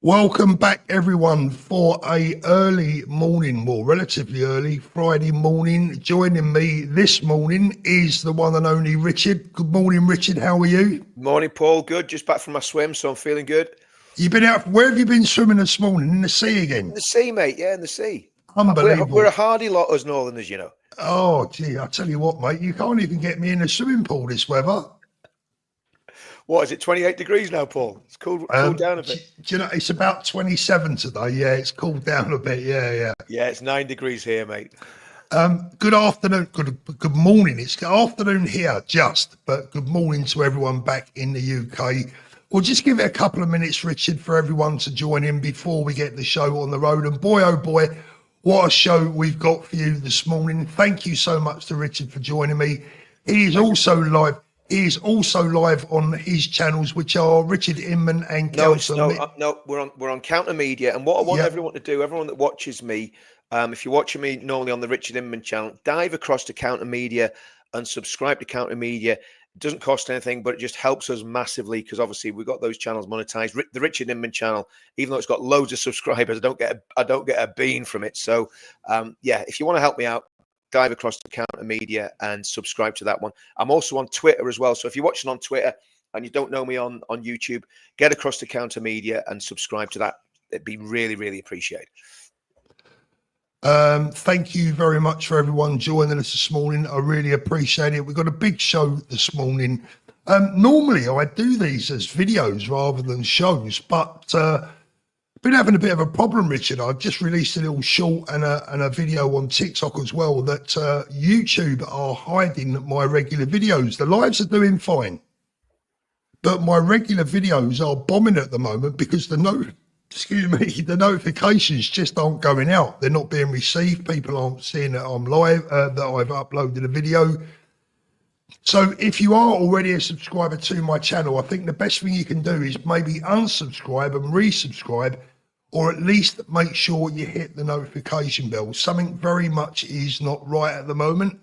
Welcome back, everyone, for a early morning, well, relatively early Friday morning. Joining me this morning is the one and only Richard. Good morning, Richard. How are you? Morning, Paul. Good. Just back from my swim, so I'm feeling good. You've been out. Where have you been swimming this morning? In the sea again? In the sea, mate. Yeah, in the sea. Unbelievable. We're a hardy lot, us Northerners, you know. Oh, gee, I tell you what, mate, you can't even get me in a swimming pool this weather. What is it? 28 degrees now, Paul. It's cooled down a bit. Do you know, it's about 27 today. Yeah, it's cooled down a bit. Yeah. Yeah, it's 9 degrees here, mate. Good afternoon, good morning. It's afternoon here, but good morning to everyone back in the UK. We'll just give it a couple of minutes, Richard, for everyone to join in before we get the show on the road. And boy, oh boy, what a show we've got for you this morning. Thank you so much to Richard for joining me. He is also live. He is also live on his channels, which are Richard Inman and Kelso. No, we're on Counter Media, and what I want everyone to do, everyone that watches me, if you're watching me normally on the Richard Inman channel, dive across to Counter Media and subscribe to Counter Media. It doesn't cost anything, but it just helps us massively because obviously we've got those channels monetized. The Richard Inman channel, even though it's got loads of subscribers, I don't get a bean from it. So if you want to help me out, dive across to Counter Media and subscribe to that one. I'm also on Twitter as well. So if you're watching on Twitter and you don't know me on YouTube, get across to Counter Media and subscribe to that. It'd be really, really appreciated. Thank you very much for everyone joining us this morning. I really appreciate it. We've got a big show this morning. Normally I do these as videos rather than shows, but been having a bit of a problem, Richard. I've just released a little short and a video on TikTok as well that YouTube are hiding my regular videos. The lives are doing fine, but my regular videos are bombing at the moment because the notifications just aren't going out. They're not being received. People aren't seeing that I'm live, that I've uploaded a video. So if you are already a subscriber to my channel, I think the best thing you can do is maybe unsubscribe and resubscribe, or at least make sure you hit the notification bell. Something very much is not right at the moment,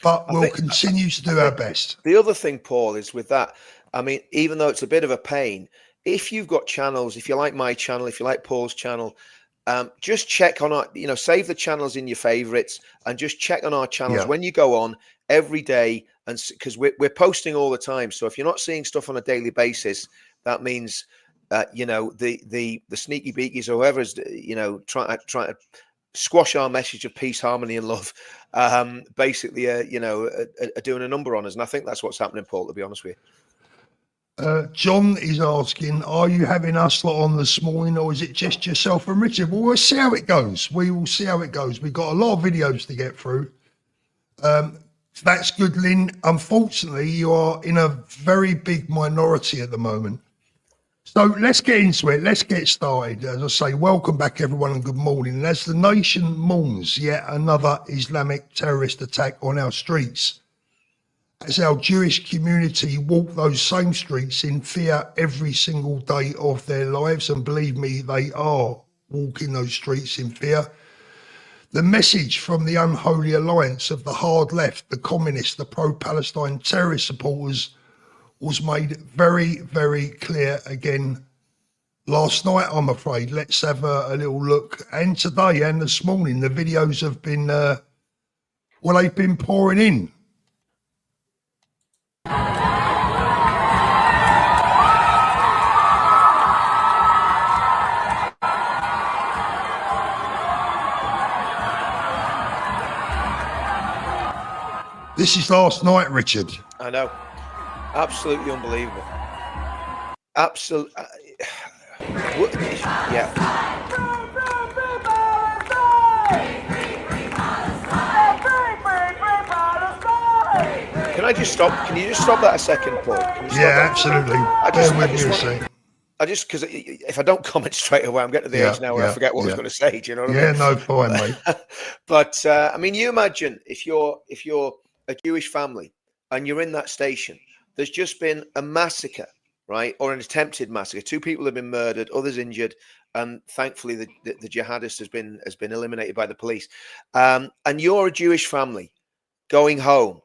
but we'll continue to do our best. The other thing, Paul, is with that, I mean, even though it's a bit of a pain, if you've got channels, if you like my channel, if you like Paul's channel, just check on our, save the channels in your favorites and just check on our channels when you go on every day. And because we're posting all the time. So if you're not seeing stuff on a daily basis, that means, the sneaky beakies or whoever's, trying to squash our message of peace, harmony and love, basically, are doing a number on us. And I think that's what's happening, Paul, to be honest with you. John is asking, are you having us lot on this morning, or is it just yourself and Richard? Well, we'll see how it goes. We will see how it goes. We've got a lot of videos to get through. That's good, Lynn. Unfortunately, you are in a very big minority at the moment. So let's get into it. Let's get started. As I say, welcome back, everyone, and good morning. And as the nation mourns yet another Islamic terrorist attack on our streets, as our Jewish community walk those same streets in fear every single day of their lives, and believe me, they are walking those streets in fear. The message from the unholy alliance of the hard left, the communists, the pro-Palestine terrorist supporters was made very, very clear again last night, I'm afraid. Let's have a little look. And today and this morning, the videos have been, they've been pouring in. This is last night, Richard. I know. Absolutely unbelievable. Absolutely. Yeah. Can I just stop? Can you just stop that a second, Paul? Yeah, absolutely. Because if I don't comment straight away, I'm getting to the age now where I forget what I was going to say. Do you know what I mean? Yeah, no, fine, mate. But I mean, you imagine if you're a Jewish family and you're in that station, there's just been a massacre, right? Or an attempted massacre. 2 people have been murdered, others injured, and thankfully the jihadist has been eliminated by the police. And you're a Jewish family going home,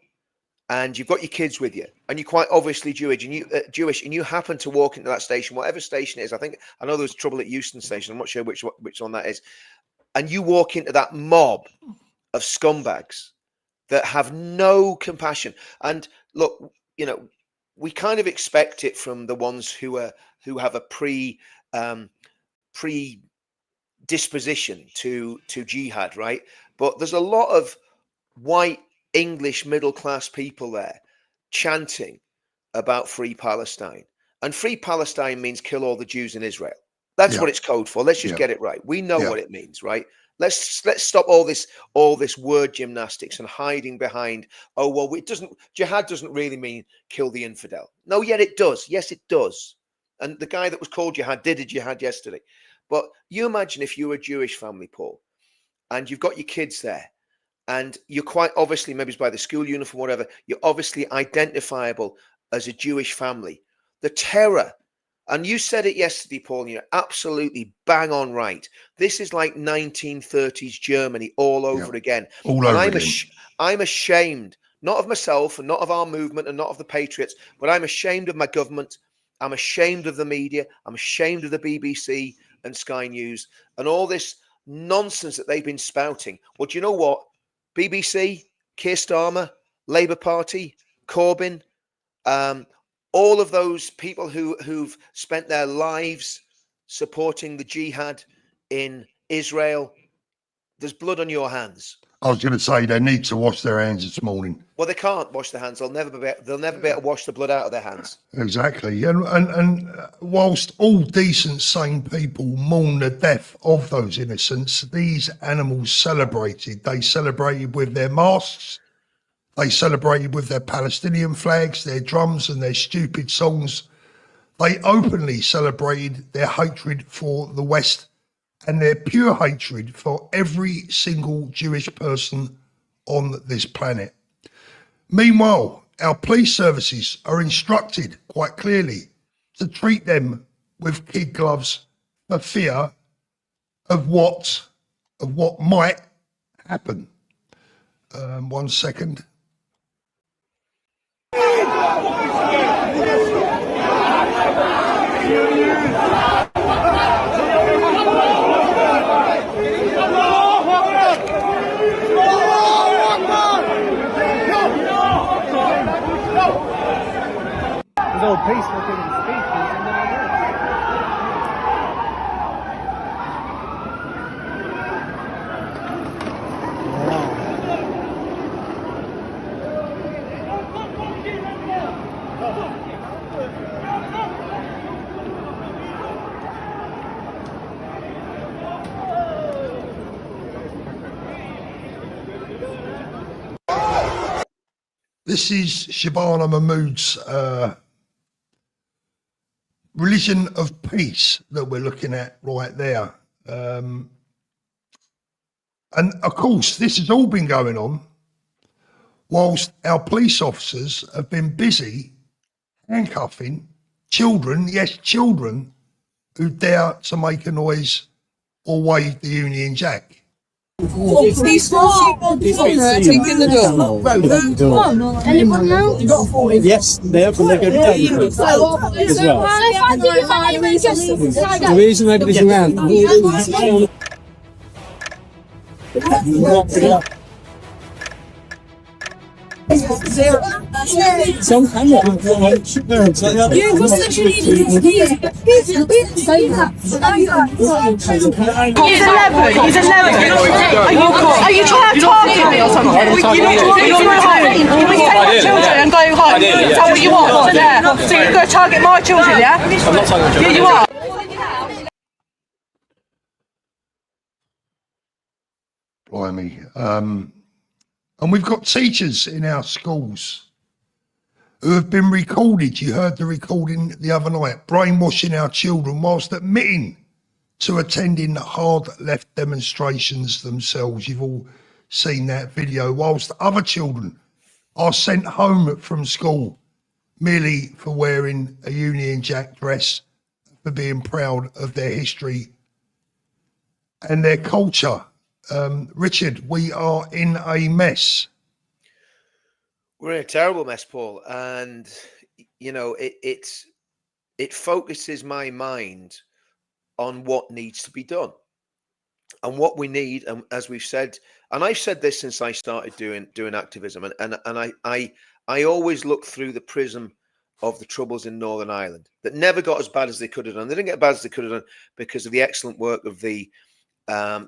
and you've got your kids with you, and you're quite obviously Jewish, and you happen to walk into that station, whatever station it is. I know there was trouble at Euston Station. I'm not sure which one that is. And you walk into that mob of scumbags that have no compassion. And look, we kind of expect it from the ones who have a predisposition to jihad, right? But there's a lot of white English middle class people there chanting about free Palestine. And free Palestine means kill all the Jews in Israel. That's what it's code for. Let's just get it right. We know what it means, right? Let's stop all this word gymnastics and hiding behind, oh well, jihad doesn't really mean kill the infidel. No, yet it does. Yes, it does. And the guy that was called jihad did a jihad yesterday. But you imagine if you were a Jewish family, Paul, and you've got your kids there, and you're quite obviously, maybe it's by the school uniform, whatever, you're obviously identifiable as a Jewish family. The terror. And you said it yesterday, Paul, and you're absolutely bang on right. This is like 1930s Germany all over again. All over again. I'm ashamed, not of myself and not of our movement and not of the Patriots, but I'm ashamed of my government. I'm ashamed of the media. I'm ashamed of the BBC and Sky News and all this nonsense that they've been spouting. Well, do you know what? BBC, Keir Starmer, Labour Party, Corbyn, all of those people who've spent their lives supporting the jihad in Israel, there's blood on your hands. I was going to say they need to wash their hands this morning. Well, they can't wash their hands. They'll never be able to wash the blood out of their hands. Exactly. And whilst all decent, sane people mourn the death of those innocents, these animals celebrated. They celebrated with their masks. They celebrated with their Palestinian flags, their drums and their stupid songs. They openly celebrated their hatred for the West and their pure hatred for every single Jewish person on this planet. Meanwhile, our police services are instructed quite clearly to treat them with kid gloves for fear of what might happen. 1 second. All peaceful giving speeches and then This is Shabana Mahmood's religion of peace that we're looking at right there. And of course, this has all been going on whilst our police officers have been busy handcuffing children, yes, children, who dare to make a noise or wave the Union Jack. Peaceful. Taking the door. Anyone now? yes, they open their good day as well. The reason everybody's around. Some kind of He's 11. Are you trying to target me or something? You need to go home. You take my children and go home. Is that what you want? Yeah. So you're going to target my children, yeah? I'm not targeting Yeah, you are. Blimey. And we've got teachers in our schools who have been recorded. You heard the recording the other night, brainwashing our children whilst admitting to attending hard left demonstrations themselves. You've all seen that video, whilst other children are sent home from school merely for wearing a Union Jack dress, for being proud of their history and their culture. Richard, we are in a mess. We're in a terrible mess, Paul, and you know it focuses my mind on what needs to be done and what we need. And as we've said, and I've said this since I started doing activism, and I always look through the prism of the troubles in Northern Ireland that never got as bad as they could have done. They didn't get as bad as they could have done because of the excellent work of the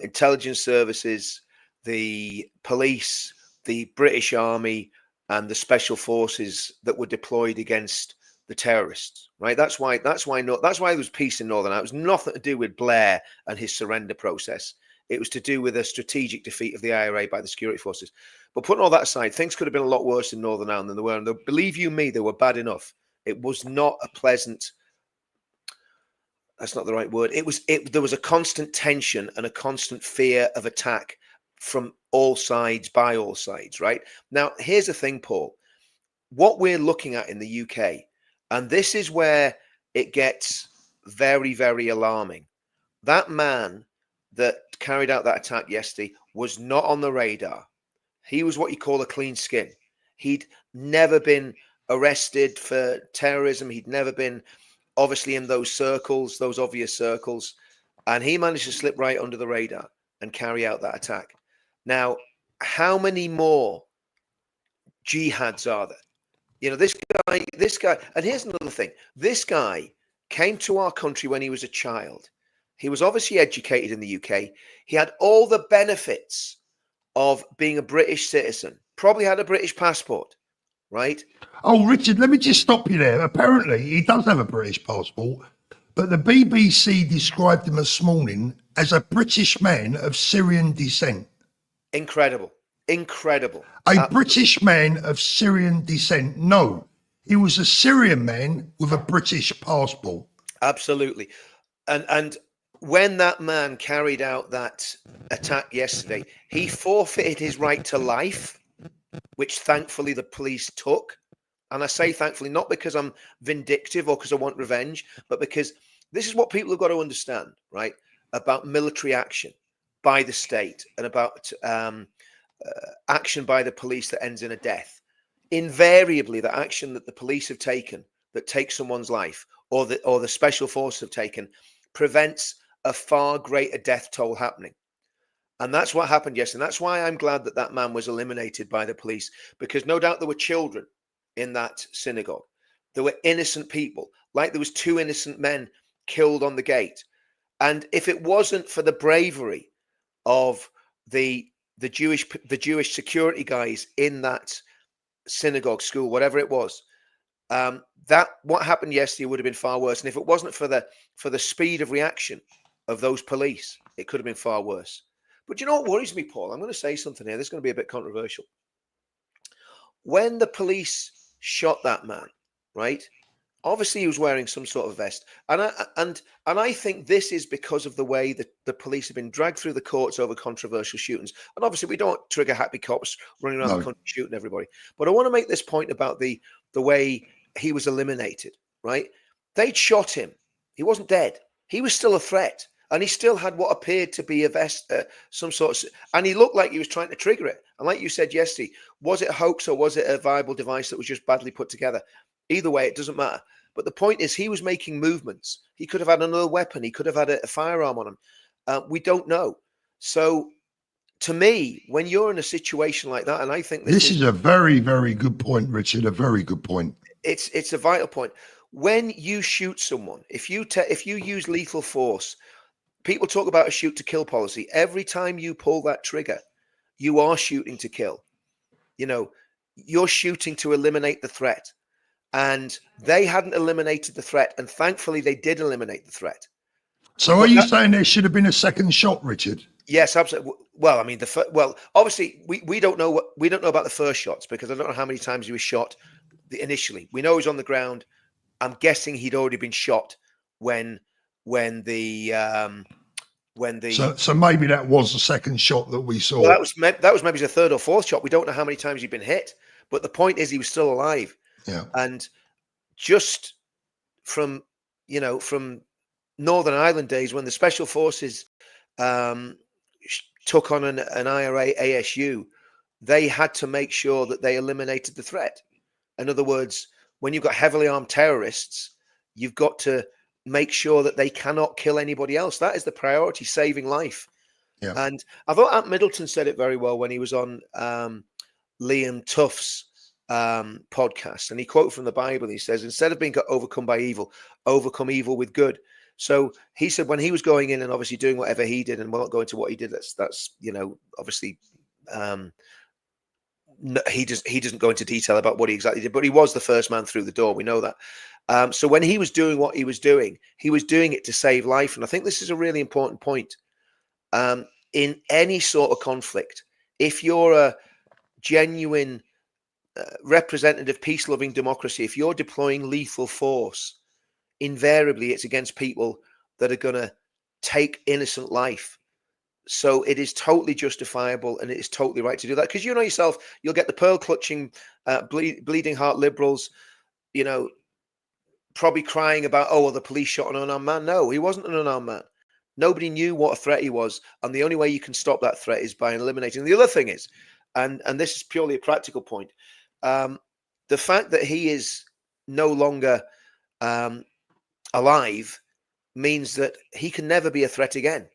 intelligence services, the police, the British Army, and the special forces that were deployed against the terrorists. Right. That's why there was peace in Northern Ireland. It was nothing to do with Blair and his surrender process. It was to do with a strategic defeat of the IRA by the security forces. But putting all that aside, things could have been a lot worse in Northern Ireland than they were. And believe you me, they were bad enough. It was not a pleasant. That's not the right word. There was a constant tension and a constant fear of attack from all sides, by all sides, right? Now, here's the thing, Paul. What we're looking at in the UK, and this is where it gets very, very alarming. That man that carried out that attack yesterday was not on the radar. He was what you call a clean skin. He'd never been arrested for terrorism. He'd never been obviously in those circles, those obvious circles, and he managed to slip right under the radar and carry out that attack. Now, how many more jihads are there? You know, this guy, and here's another thing. This guy came to our country when he was a child. He was obviously educated in the UK. He had all the benefits of being a British citizen, probably had a British passport, right? Oh, Richard, let me just stop you there. Apparently, he does have a British passport, but the BBC described him this morning as a British man of Syrian descent. Incredible. Incredible. A British man of Syrian descent. No, he was a Syrian man with a British passport. Absolutely. And when that man carried out that attack yesterday, he forfeited his right to life, which thankfully the police took. And I say thankfully, not because I'm vindictive or because I want revenge, but because this is what people have got to understand, right? About military action by the state and about action by the police that ends in a death. Invariably, the action that the police have taken that takes someone's life or the special forces have taken prevents a far greater death toll happening. And that's what happened yesterday. And that's why I'm glad that that man was eliminated by the police, because no doubt there were children in that synagogue. There were innocent people, like there was 2 innocent men killed on the gate. And if it wasn't for the bravery of the Jewish security guys in that synagogue school, whatever it was, that what happened yesterday would have been far worse. And if it wasn't for the speed of reaction of those police, it could have been far worse. But you know what worries me, Paul? I'm going to say something here. This is going to be a bit controversial. When the police shot that man, right? Obviously, he was wearing some sort of vest, and I think this is because of the way that the police have been dragged through the courts over controversial shootings. And obviously, we don't trigger happy cops running around the country shooting everybody. But I want to make this point about the way he was eliminated. Right? They'd shot him. He wasn't dead. He was still a threat, and he still had what appeared to be a vest, some sort of, and he looked like he was trying to trigger it. And like you said yesterday, was it a hoax or was it a viable device that was just badly put together? Either way, it doesn't matter. But the point is, he was making movements. He could have had another weapon. He could have had a firearm on him. We don't know. So, to me, when you're in a situation like that, and I think this is a very, very good point, Richard. A very good point. It's a vital point. When you shoot someone, if you use lethal force, people talk about a shoot to kill policy. Every time you pull that trigger, you are shooting to kill. You know, you're shooting to eliminate the threat. And they hadn't eliminated the threat. And thankfully, they did eliminate the threat. So are you saying there should have been a second shot, Richard? Yes, absolutely. Well, I mean, obviously, we don't know about the first shots, because I don't know how many times he was shot initially. We know he was on the ground. I'm guessing he'd already been shot when the so maybe that was the second shot that we saw. Well, that was maybe the third or fourth shot. We don't know how many times he'd been hit, but the point is he was still alive. Yeah. And just from Northern Ireland days, when the special forces took on an IRA ASU, they had to make sure that they eliminated the threat. In other words, when you've got heavily armed terrorists, you've got to make sure that they cannot kill anybody else. That is the priority, saving life. Yeah. And I thought Ant Middleton said it very well when he was on Liam Tuff's podcast, and he quoted from the Bible. He says, instead of being overcome by evil, overcome evil with good. So he said when he was going in and obviously doing whatever he did, and we'll not go into what he did, that's obviously he doesn't go into detail about what he exactly did, but he was the first man through the door. We know that. So when he was doing what he was doing it to save life. And I think this is a really important point. In any sort of conflict, if you're a genuine representative, peace-loving democracy, if you're deploying lethal force, invariably it's against people that are going to take innocent life. So it is totally justifiable, and it is totally right to do that, because you know yourself, you'll get the pearl-clutching, bleeding heart liberals, probably crying about, oh, well, the police shot an unarmed man. No, he wasn't an unarmed man. Nobody knew what a threat he was, and the only way you can stop that threat is by eliminating. The other thing is, and this is purely a practical point, the fact that he is no longer alive means that he can never be a threat again.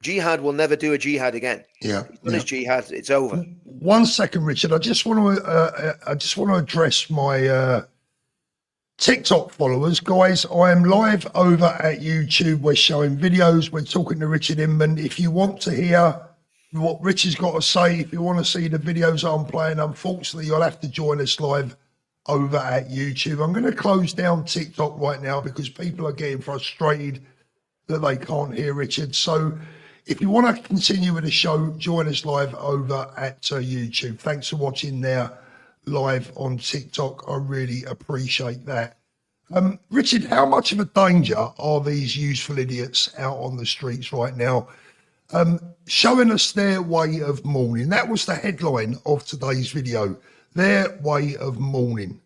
Jihad will never do a jihad again. Yeah, he's done his jihad, it's over. 1 second, Richard. I just want to address my TikTok followers, guys. I am live over at YouTube. We're showing videos. We're talking to Richard Inman. If you want to hear what Richard's got to say, if you want to see the videos I'm playing, unfortunately, you'll have to join us live over at YouTube. I'm going to close down TikTok right now because people are getting frustrated that they can't hear Richard. So if you want to continue with the show, join us live over at YouTube. Thanks for watching there live on TikTok. I really appreciate that. Richard, how much of a danger are these useful idiots out on the streets right now, showing us their way of mourning? That was the headline of today's video, their way of mourning.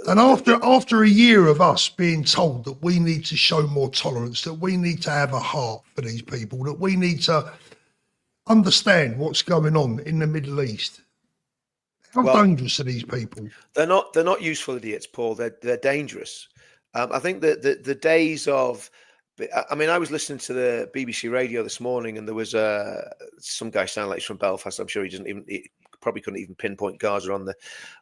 And after a year of us being told that we need to show more tolerance, that we need to have a heart for these people, that we need to understand what's going on in the Middle East, how dangerous are these people? They're not useful idiots, Paul. They're dangerous. I think that the days of, I mean, I was listening to the BBC radio this morning, and there was some guy sounding like he's from Belfast. I'm sure he probably couldn't even pinpoint Gaza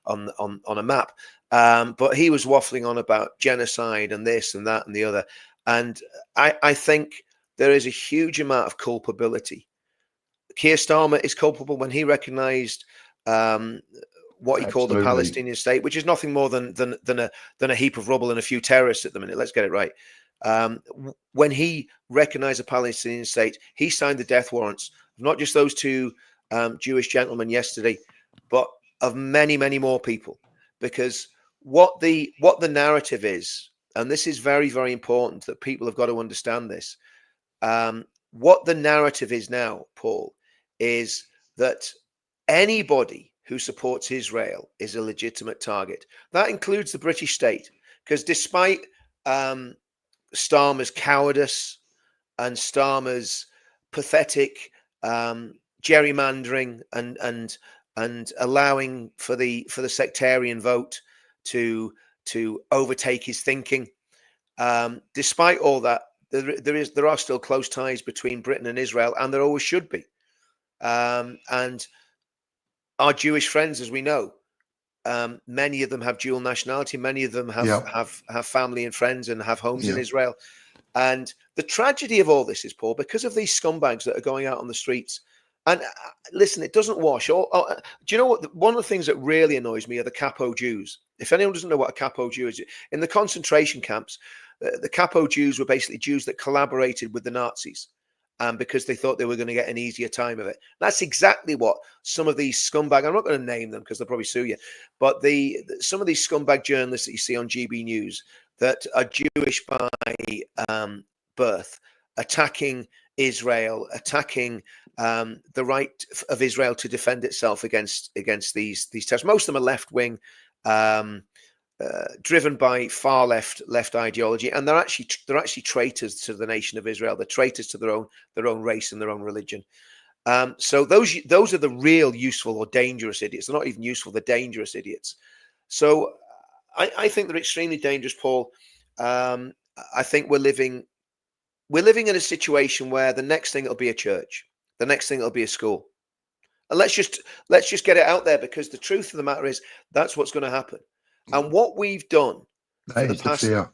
on a map. But he was waffling on about genocide and this and that and the other. And I think there is a huge amount of culpability. Keir Starmer is culpable when he recognised what he called the Palestinian state, which is nothing more than a heap of rubble and a few terrorists at the minute. Let's get it right. When he recognized the Palestinian state, he signed the death warrants of not just those two Jewish gentlemen yesterday, but of many, many more people. Because what the narrative is, and this is very, very important that people have got to understand this. What the narrative is now, Paul, is that anybody who supports Israel is a legitimate target. That includes the British state, because despite Starmer's cowardice and Starmer's pathetic gerrymandering and allowing for the sectarian vote to overtake his thinking, despite all that, there are still close ties between Britain and Israel, and there always should be. And our Jewish friends, as we know, many of them have dual nationality. Many of them have family and friends and have homes in Israel. And the tragedy of all this is, Paul, because of these scumbags that are going out on the streets. And listen, it doesn't wash. Do you know what? One of the things that really annoys me are the Capo Jews. If anyone doesn't know what a Capo Jew is, in the concentration camps, the Capo Jews were basically Jews that collaborated with the Nazis. Because they thought they were going to get an easier time of it. That's exactly what some of these scumbag, I'm not going to name them because they'll probably sue you, but some of these scumbag journalists that you see on GB News that are Jewish by birth, attacking Israel, attacking the right of Israel to defend itself against these terrorists. Most of them are left-wing, driven by far left ideology, and they're actually traitors to the nation of Israel. They're traitors to their own race and their own religion. So those are the real useful or dangerous idiots. They're not even useful; they're dangerous idiots. So I think they're extremely dangerous, Paul. I think we're living in a situation where the next thing it'll be a church, the next thing it'll be a school, and let's just get it out there, because the truth of the matter is that's what's going to happen. And what we've done That is the fear.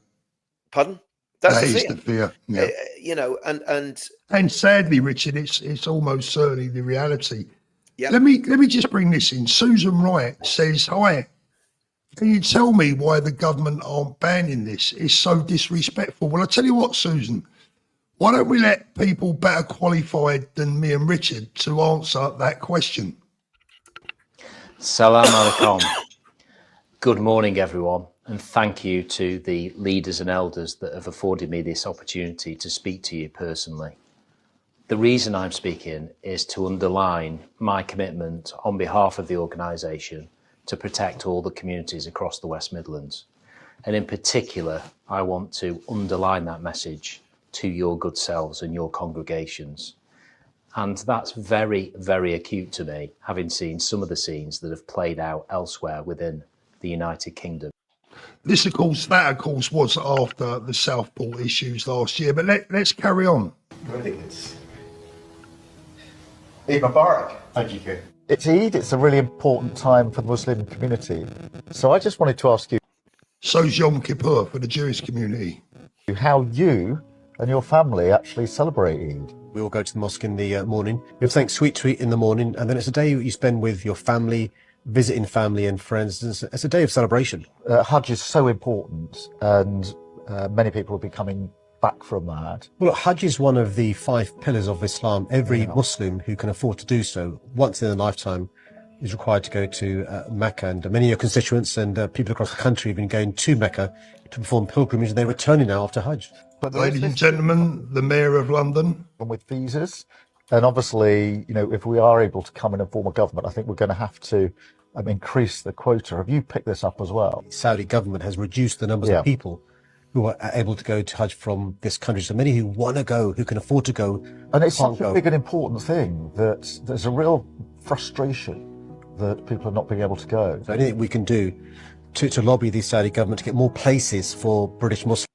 Pardon? That's That the is fear. the fear. Yeah. You know, and sadly, Richard, it's almost certainly the reality. yeah. Let me just bring this in. Susan Wright says, "Hi, can you tell me why the government aren't banning this? It's so disrespectful." Well, I tell you what, Susan, why don't we let people better qualified than me and Richard to answer that question? Salam alaikum. Good morning, everyone, and thank you to the leaders and elders that have afforded me this opportunity to speak to you personally. The reason I'm speaking is to underline my commitment on behalf of the organisation to protect all the communities across the West Midlands. And in particular, I want to underline that message to your good selves and your congregations. And that's very, very acute to me, having seen some of the scenes that have played out elsewhere within the United Kingdom. That of course was after the Southport issues last year, but let's carry on. I think it's Eid Mubarak. Thank you, Kate. It's Eid, it's a really important time for the Muslim community. So I just wanted to ask you, So's Yom Kippur for the Jewish community. how you and your family actually celebrate Eid. We all go to the mosque in the morning. You have something sweet to eat in the morning, and then it's a day you spend with your family, visiting family and friends. It's a day of celebration. Hajj is so important, and many people will be coming back from that. Well, Hajj is one of the 5 pillars of Islam. Every Muslim who can afford to do so once in a lifetime is required to go to Mecca, and many of your constituents and people across the country have been going to Mecca to perform pilgrimage, and they're returning now after Hajj. But Ladies and gentlemen, the Mayor of London. with visas, and obviously, you know, if we are able to come in and form a government, I think we're going to have to increase the quota. Have you picked this up as well? The Saudi government has reduced the numbers of people who are able to go to Hajj from this country. So many who want to go, who can afford to go, And it's can't such a go. big and important thing that there's a real frustration that people are not being able to go. So anything we can do to lobby the Saudi government to get more places for British Muslims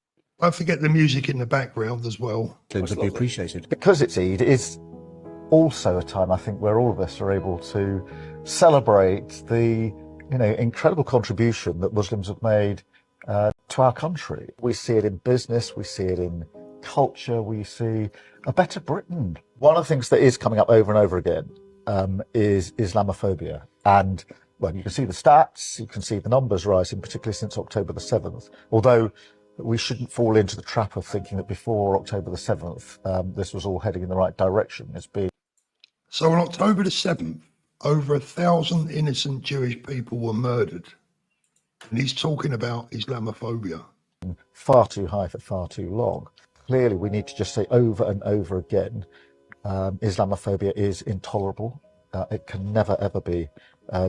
Don't forget the music in the background as well. would be appreciated. Because it's Eid, it is also a time, I think, where all of us are able to celebrate the, you know, incredible contribution that Muslims have made to our country. We see it in business, we see it in culture, we see a better Britain. One of the things that is coming up over and over again is Islamophobia. And, well, you can see the stats, you can see the numbers rising, particularly since October the 7th. Although we shouldn't fall into the trap of thinking that before October the 7th, this was all heading in the right direction. It's been... So on October the 7th, over 1,000 innocent Jewish people were murdered. And he's talking about Islamophobia. far too high for far too long. Clearly, we need to just say over and over again, Islamophobia is intolerable. It can never, ever be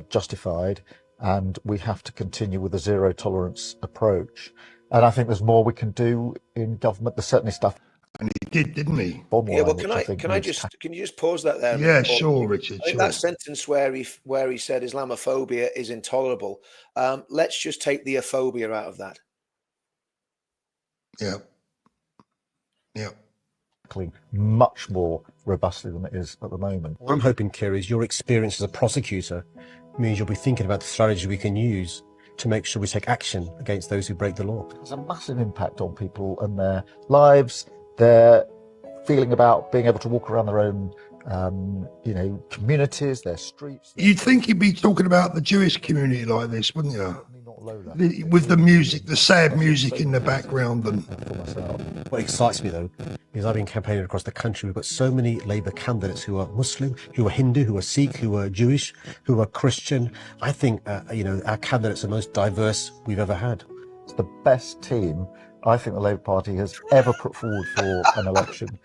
justified. And we have to continue with a zero tolerance approach. And I think there's more we can do in government. There's certainly stuff. And he did, didn't he? Yeah, well, can you just pause that there? Yeah, sure, Richard. I think that sentence where he said Islamophobia is intolerable. Let's just take the phobia out of that. Yeah. Yeah. Much more robustly than it is at the moment. What I'm hoping, Kira, is your experience as a prosecutor means you'll be thinking about the strategy we can use to make sure we take action against those who break the law. There's a massive impact on people and their lives, their feeling about being able to walk around their own, communities, their streets. You'd think he'd be talking about the Jewish community like this, wouldn't you? Not Lola. With the music, the sad music in the background. And What excites me, though, is I've been campaigning across the country. We've got so many Labour candidates who are Muslim, who are Hindu, who are Sikh, who are Jewish, who are Christian. I think, our candidates are the most diverse we've ever had. It's the best team I think the Labour Party has ever put forward for an election.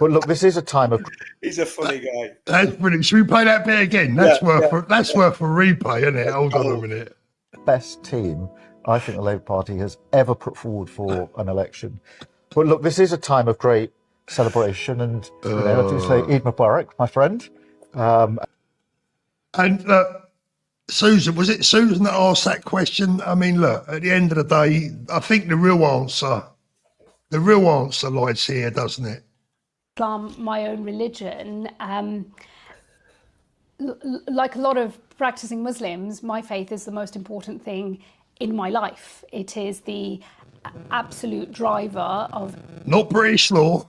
But look, this is a time of... He's a funny guy. that's brilliant. Should we play that bit again? That's worth a replay, isn't it? Hold on a minute. best team I think the Labour Party has ever put forward for an election. But look, this is a time of great celebration, and I do say Eid Mubarak, my friend. And Susan, was it Susan that asked that question? I mean, look, at the end of the day, I think the real answer lies here, doesn't it? Islam, my own religion, like a lot of practicing Muslims, my faith is the most important thing in my life. It is the absolute driver of Not British law,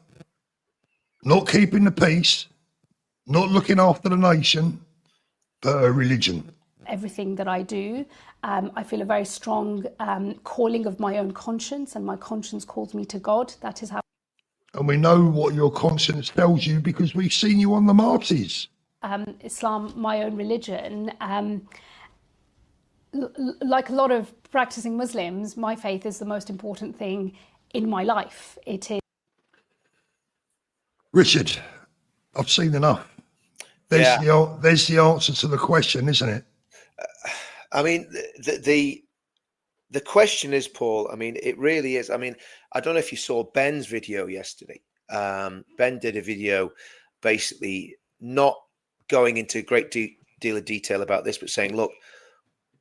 not keeping the peace, not looking after the nation, but a religion. everything that I do. I feel a very strong calling of my own conscience, and my conscience calls me to God. That is how. And we know what your conscience tells you because we've seen you on the marches. Islam, my own religion, like a lot of practicing Muslims, my faith is the most important thing in my life. It is. Richard, I've seen enough. There's the answer to the question, isn't it? I mean, the question is, Paul, I mean, it really is. I mean, I don't know if you saw Ben's video yesterday. Ben did a video basically not going into a great deal of detail about this, but saying, look,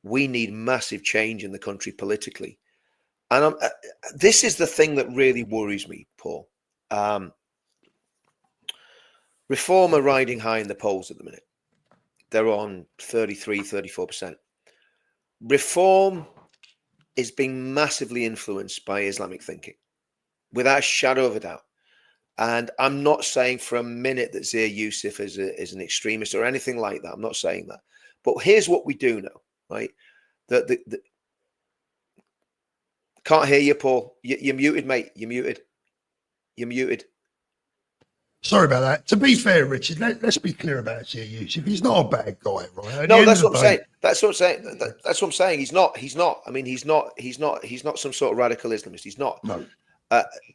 we need massive change in the country politically. And this is the thing that really worries me, Paul. Reform are riding high in the polls at the minute. They're on 33, 34%. Reform is being massively influenced by Islamic thinking, without a shadow of a doubt. And I'm not saying for a minute that Zia Yusuf is an extremist or anything like that. I'm not saying that. But here's what we do know, right? Can't hear you, Paul. You're muted, mate. You're muted. You're muted. Sorry about that. To be fair, Richard, let's be clear about Zia Yusuf. He's not a bad guy, right? No, that's what I'm saying. That's what I'm saying. That's what I'm saying. He's not. I mean, he's not some sort of radical Islamist. He's not. No.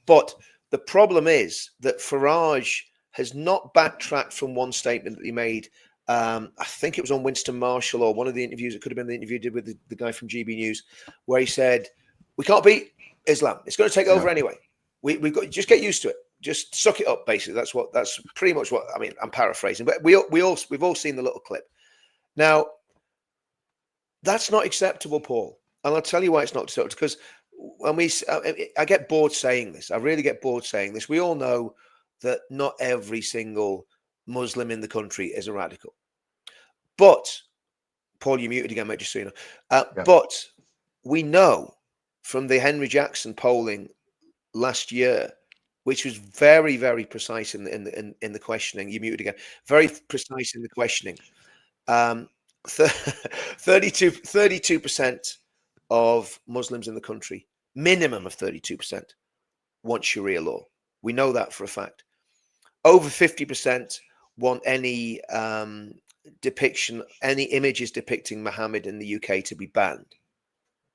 But the problem is that Farage has not backtracked from one statement that he made. I think it was on Winston Marshall or one of the interviews. It could have been the interview he did with the guy from GB News, where he said, "We can't beat Islam. It's going to take over anyway. We've got just get used to it. Just suck it up." Basically, that's pretty much what I mean. I'm paraphrasing, but we've all seen the little clip. Now, that's not acceptable, Paul, and I'll tell you why it's not acceptable. Because when I get bored saying this. I really get bored saying this. We all know that not every single Muslim in the country is a radical, but Paul, you're muted again, mate. Just so you know. But we know from the Henry Jackson polling last year, which was very, very precise in the questioning. You muted again. Very precise in the questioning. 32% of Muslims in the country, minimum of 32%, want Sharia law. We know that for a fact. Over 50% want any depiction, any images depicting Muhammad in the UK to be banned.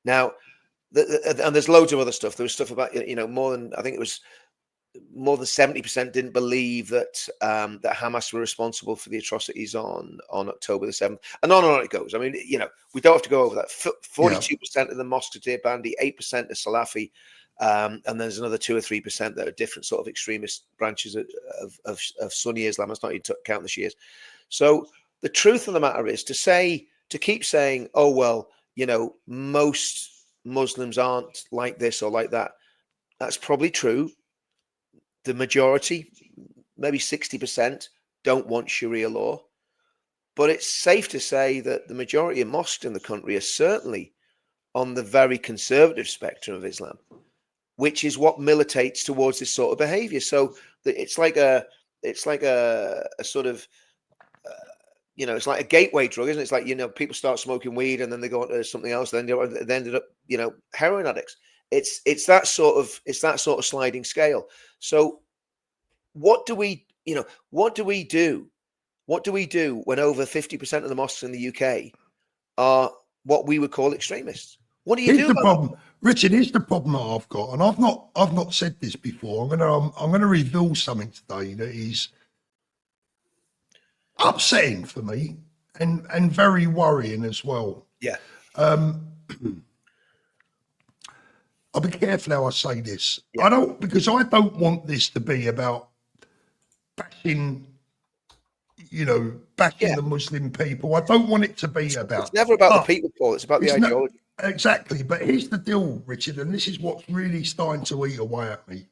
Now, and there's loads of other stuff. There was stuff about, more than 70% didn't believe that that Hamas were responsible for the atrocities on October the 7th, and on it goes. I mean, we don't have to go over that. 42% of the mosques are Deobandi, 8% are Salafi, and there's another 2 or 3% that are different sort of extremist branches of Sunni Islam. That's not even counting the Shias. So the truth of the matter is to keep saying, oh well, most Muslims aren't like this or like that. That's probably true. The majority, maybe 60%, don't want Sharia law. But it's safe to say that the majority of mosques in the country are certainly on the very conservative spectrum of Islam, which is what militates towards this sort of behavior. So it's like a sort of, it's like a gateway drug, isn't it? It's like, people start smoking weed and then they go on to something else. Then they ended up, heroin addicts. It's that sort of sliding scale. So what do we do? What do we do when over 50% of the mosques in the UK are what we would call extremists? What do you do? The problem, Richard, here's the problem that I've got, and I've not said this before. I'm gonna reveal something today that is upsetting for me and very worrying as well. Yeah. I'll be careful how I say this. Yeah. because I don't want this to be about bashing you know, backing Yeah. the Muslim people. I don't want it to be about. It's never about the but people, Paul. It's about the it's not- ideology. exactly. But here's the deal, Richard, and this is what's really starting to eat away at me.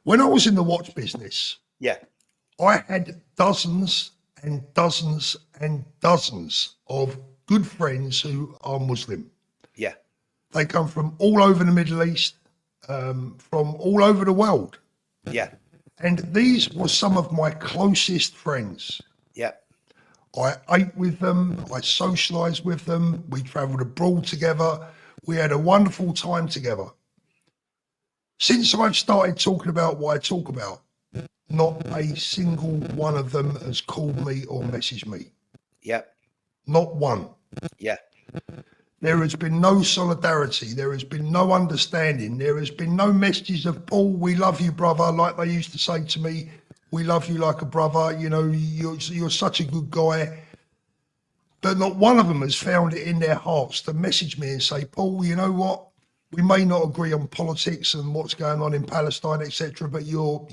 When I was in the watch business, Yeah. I had dozens and dozens and dozens of good friends who are Muslim. Yeah. They come from all over the Middle East, from all over the world. Yeah. And these were some of my closest friends. Yeah. I ate with them, I socialised with them, we travelled abroad together, we had a wonderful time together. Since I've started talking about what I talk about, not a single one of them has called me or messaged me. Yeah. Not one. Yeah. There has been no solidarity. There has been no understanding. There has been no messages of, Paul, we love you, brother, like they used to say to me, we love you like a brother, you know, you're such a good guy. But not one of them has found it in their hearts to message me and say, Paul, you know what? We may not agree on politics and what's going on in Palestine, etc., but you're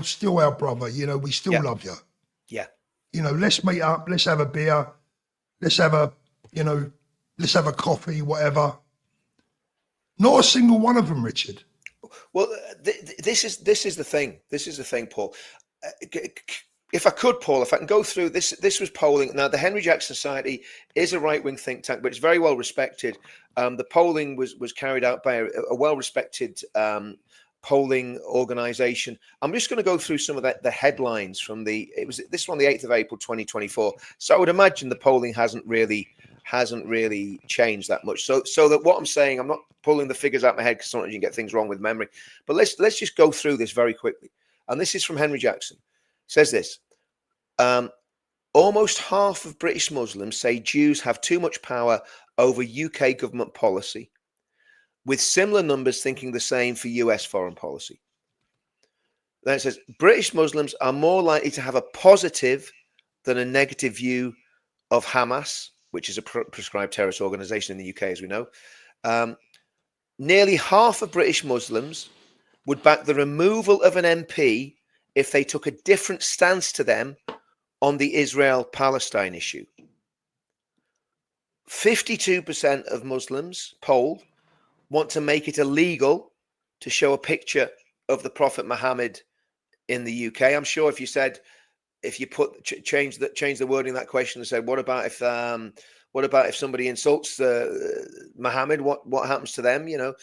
still our brother. You know, we still love you. Yeah. You know, let's meet up. Let's have a beer. Let's have a, you know, let's have a coffee, whatever. Not a single one of them, Richard. Well, this is the thing. This is the thing, Paul. If I could, Paul, if I can go through this, this was polling. Now, the Henry Jackson Society is a right-wing think tank, but it's very well respected. The polling was carried out by a well-respected polling organisation. I'm just going to go through some of the headlines from this one, the 8th of April, 2024. So I would imagine the polling hasn't really changed that much. So that what I'm saying, I'm not pulling the figures out of my head because sometimes you can get things wrong with memory. But let's just go through this very quickly. And this is from Henry Jackson. Says this, almost half of British Muslims say Jews have too much power over UK government policy, with similar numbers thinking the same for US foreign policy. Then it says, British Muslims are more likely to have a positive than a negative view of Hamas, which is a prescribed terrorist organization in the UK, as we know. Nearly half of British Muslims would back the removal of an MP if they took a different stance to them on the Israel-Palestine issue. 52% of Muslims polled want to make it illegal to show a picture of the Prophet Muhammad in the UK. I'm sure if you said, if you put change the wording of that question and said, what about if somebody insults Muhammad? What happens to them? You know,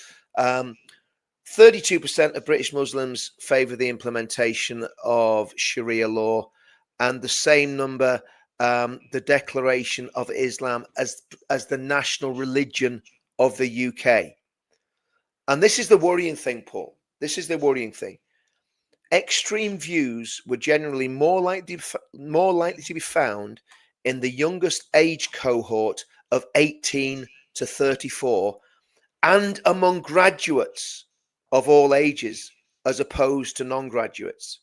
32% of British Muslims favour the implementation of Sharia law, and the same number, the declaration of Islam as the national religion of the UK. And this is the worrying thing, Paul. This is the worrying thing. Extreme views were generally more likely to be found in the youngest age cohort of 18 to 34 and among graduates of all ages as opposed to non-graduates.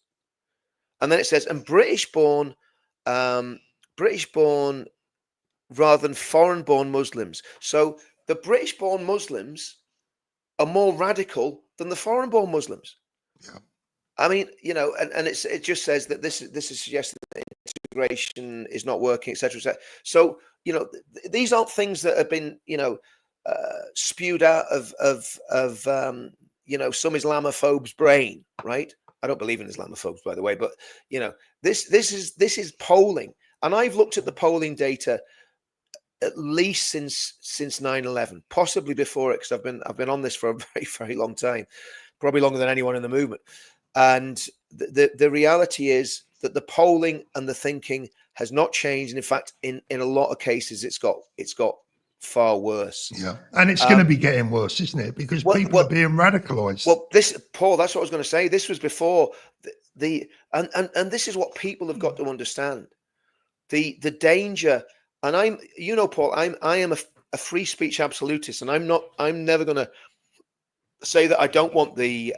And then it says, and British-born rather than foreign-born Muslims. So the British-born Muslims are more radical than the foreign-born Muslims. Yeah. I mean, you know, and it just says that this is suggesting that integration is not working, etc., etc. So, you know, these aren't things that have been, you know, spewed out of you know, some Islamophobe's brain, right? I don't believe in Islamophobes, by the way, but you know, this is polling, and I've looked at the polling data at least since 9/11, possibly before it, because I've been on this for a very, very long time, probably longer than anyone in the movement. And the reality is that the polling and the thinking has not changed, and in fact, in a lot of cases, it's got far worse. Yeah, and it's going to be getting worse, isn't it? Because people are being radicalized. Well, Paul, that's what I was going to say. This was before and this is what people have got to understand. The danger, and Paul, I am a free speech absolutist, and I'm never going to say that I don't want the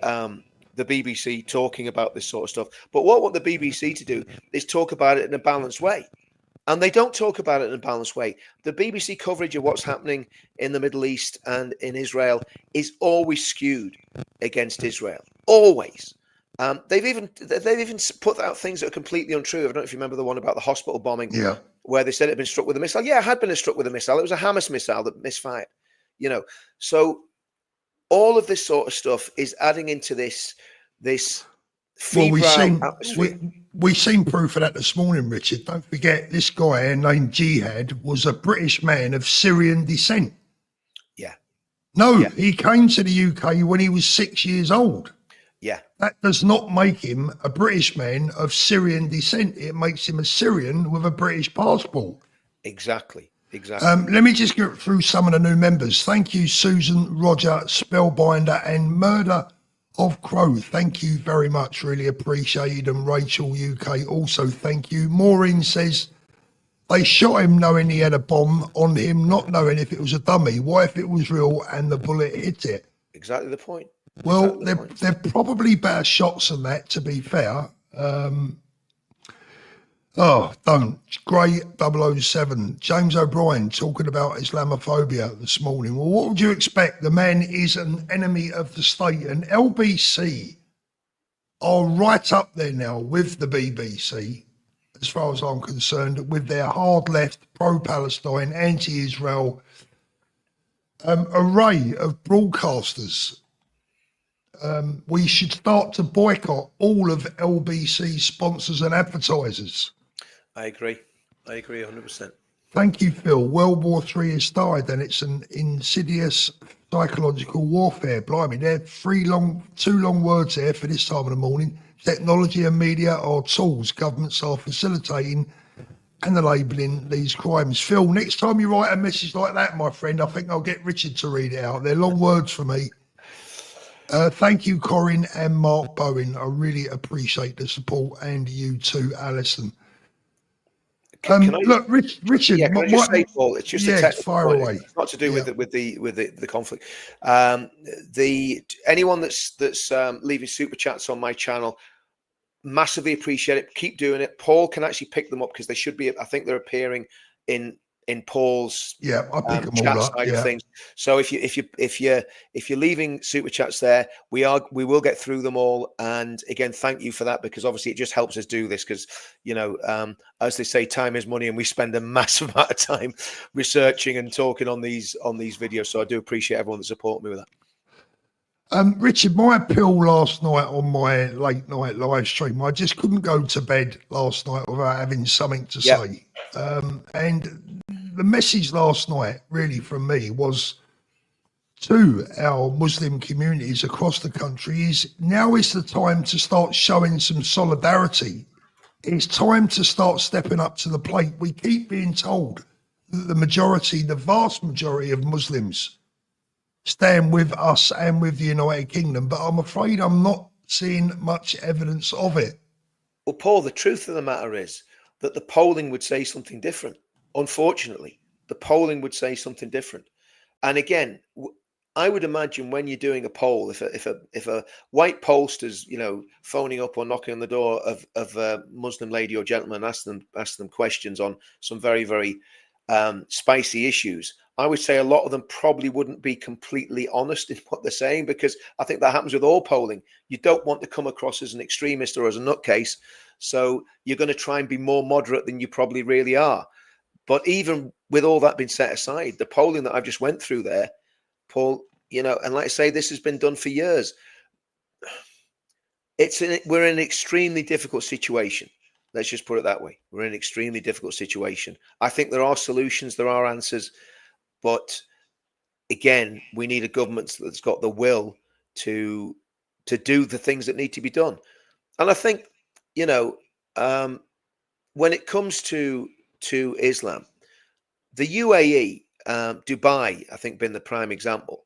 BBC talking about this sort of stuff. But what I want the BBC to do is talk about it in a balanced way. And they don't talk about it in a balanced way. The BBC coverage of what's happening in the Middle East and in Israel is always skewed against Israel. Always. They've even put out things that are completely untrue. I don't know if you remember the one about the hospital bombing, Yeah. where they said it had been struck with a missile. Yeah, it had been struck with a missile. It was a Hamas missile that misfired. You know, so all of this sort of stuff is adding into this Well, febrile atmosphere. we seen proof of that this morning, Richard. Don't forget, this guy named Jihad was a British man of Syrian descent. Yeah. No, Yeah. he came to the UK when he was 6 years old. Yeah. That does not make him a British man of Syrian descent. It makes him a Syrian with a British passport. Exactly. Exactly. Let me just get through some of the new members. Thank you, Susan, Roger, Spellbinder, and Murder of Crow. Thank you very much. Really appreciated. And Rachel UK also thank you. Maureen says they shot him knowing he had a bomb on him, not knowing if it was a dummy. What if it was real and the bullet hit it? Exactly the point. Well, they're probably better shots than that, to be fair. Grey 007. James O'Brien talking about Islamophobia this morning. Well, what would you expect? The man is an enemy of the state. And LBC are right up there now with the BBC, as far as I'm concerned, with their hard left, pro-Palestine, anti-Israel array of broadcasters. We should start to boycott all of LBC's sponsors and advertisers. I agree 100%. Thank you, Phil. World War III has started and it's an insidious psychological warfare. Blimey, there are two long words there for this time of the morning. Technology and media are tools governments are facilitating and enabling these crimes. Phil, next time you write a message like that, my friend, I think I'll get Richard to read it out. They're long words for me. Thank you, Corinne and Mark Bowen. I really appreciate the support, and you too, Alison. Look, Richard. Yeah, can I just say, Paul? It's just a technical fire point. away. It's not to do with the conflict. Anyone that's leaving super chats on my channel, massively appreciate it. Keep doing it. Paul can actually pick them up because they should be. I think they're appearing in Paul's I pick them chat all up, side of things. So if you're leaving super chats there, we will get through them all. And again, thank you for that, because obviously it just helps us do this, because as they say, time is money, and we spend a massive amount of time researching and talking on these videos. So I do appreciate everyone that supported me with that. Richard, my appeal last night on my late night live stream, I just couldn't go to bed last night without having something to say. And the message last night, really, from me, was to our Muslim communities across the country is now is the time to start showing some solidarity. It's time to start stepping up to the plate. We keep being told that the vast majority of Muslims stand with us and with the United Kingdom, but I'm afraid I'm not seeing much evidence of it. Well, Paul, the truth of the matter is that the polling would say something different. Unfortunately, the polling would say something different. And again, I would imagine when you're doing a poll, if a white pollster's, phoning up or knocking on the door of a Muslim lady or gentleman, ask them questions on some very, very spicy issues, I would say a lot of them probably wouldn't be completely honest in what they're saying, because I think that happens with all polling. You don't want to come across as an extremist or as a nutcase, so you're going to try and be more moderate than you probably really are. But even with all that being set aside, the polling that I've just went through there, Paul, and like I say, this has been done for years. We're in an extremely difficult situation. Let's just put it that way. We're in an extremely difficult situation. I think there are solutions, there are answers, but again, we need a government that's got the will to do the things that need to be done. And I think, when it comes to Islam, the UAE, Dubai, I think, been the prime example,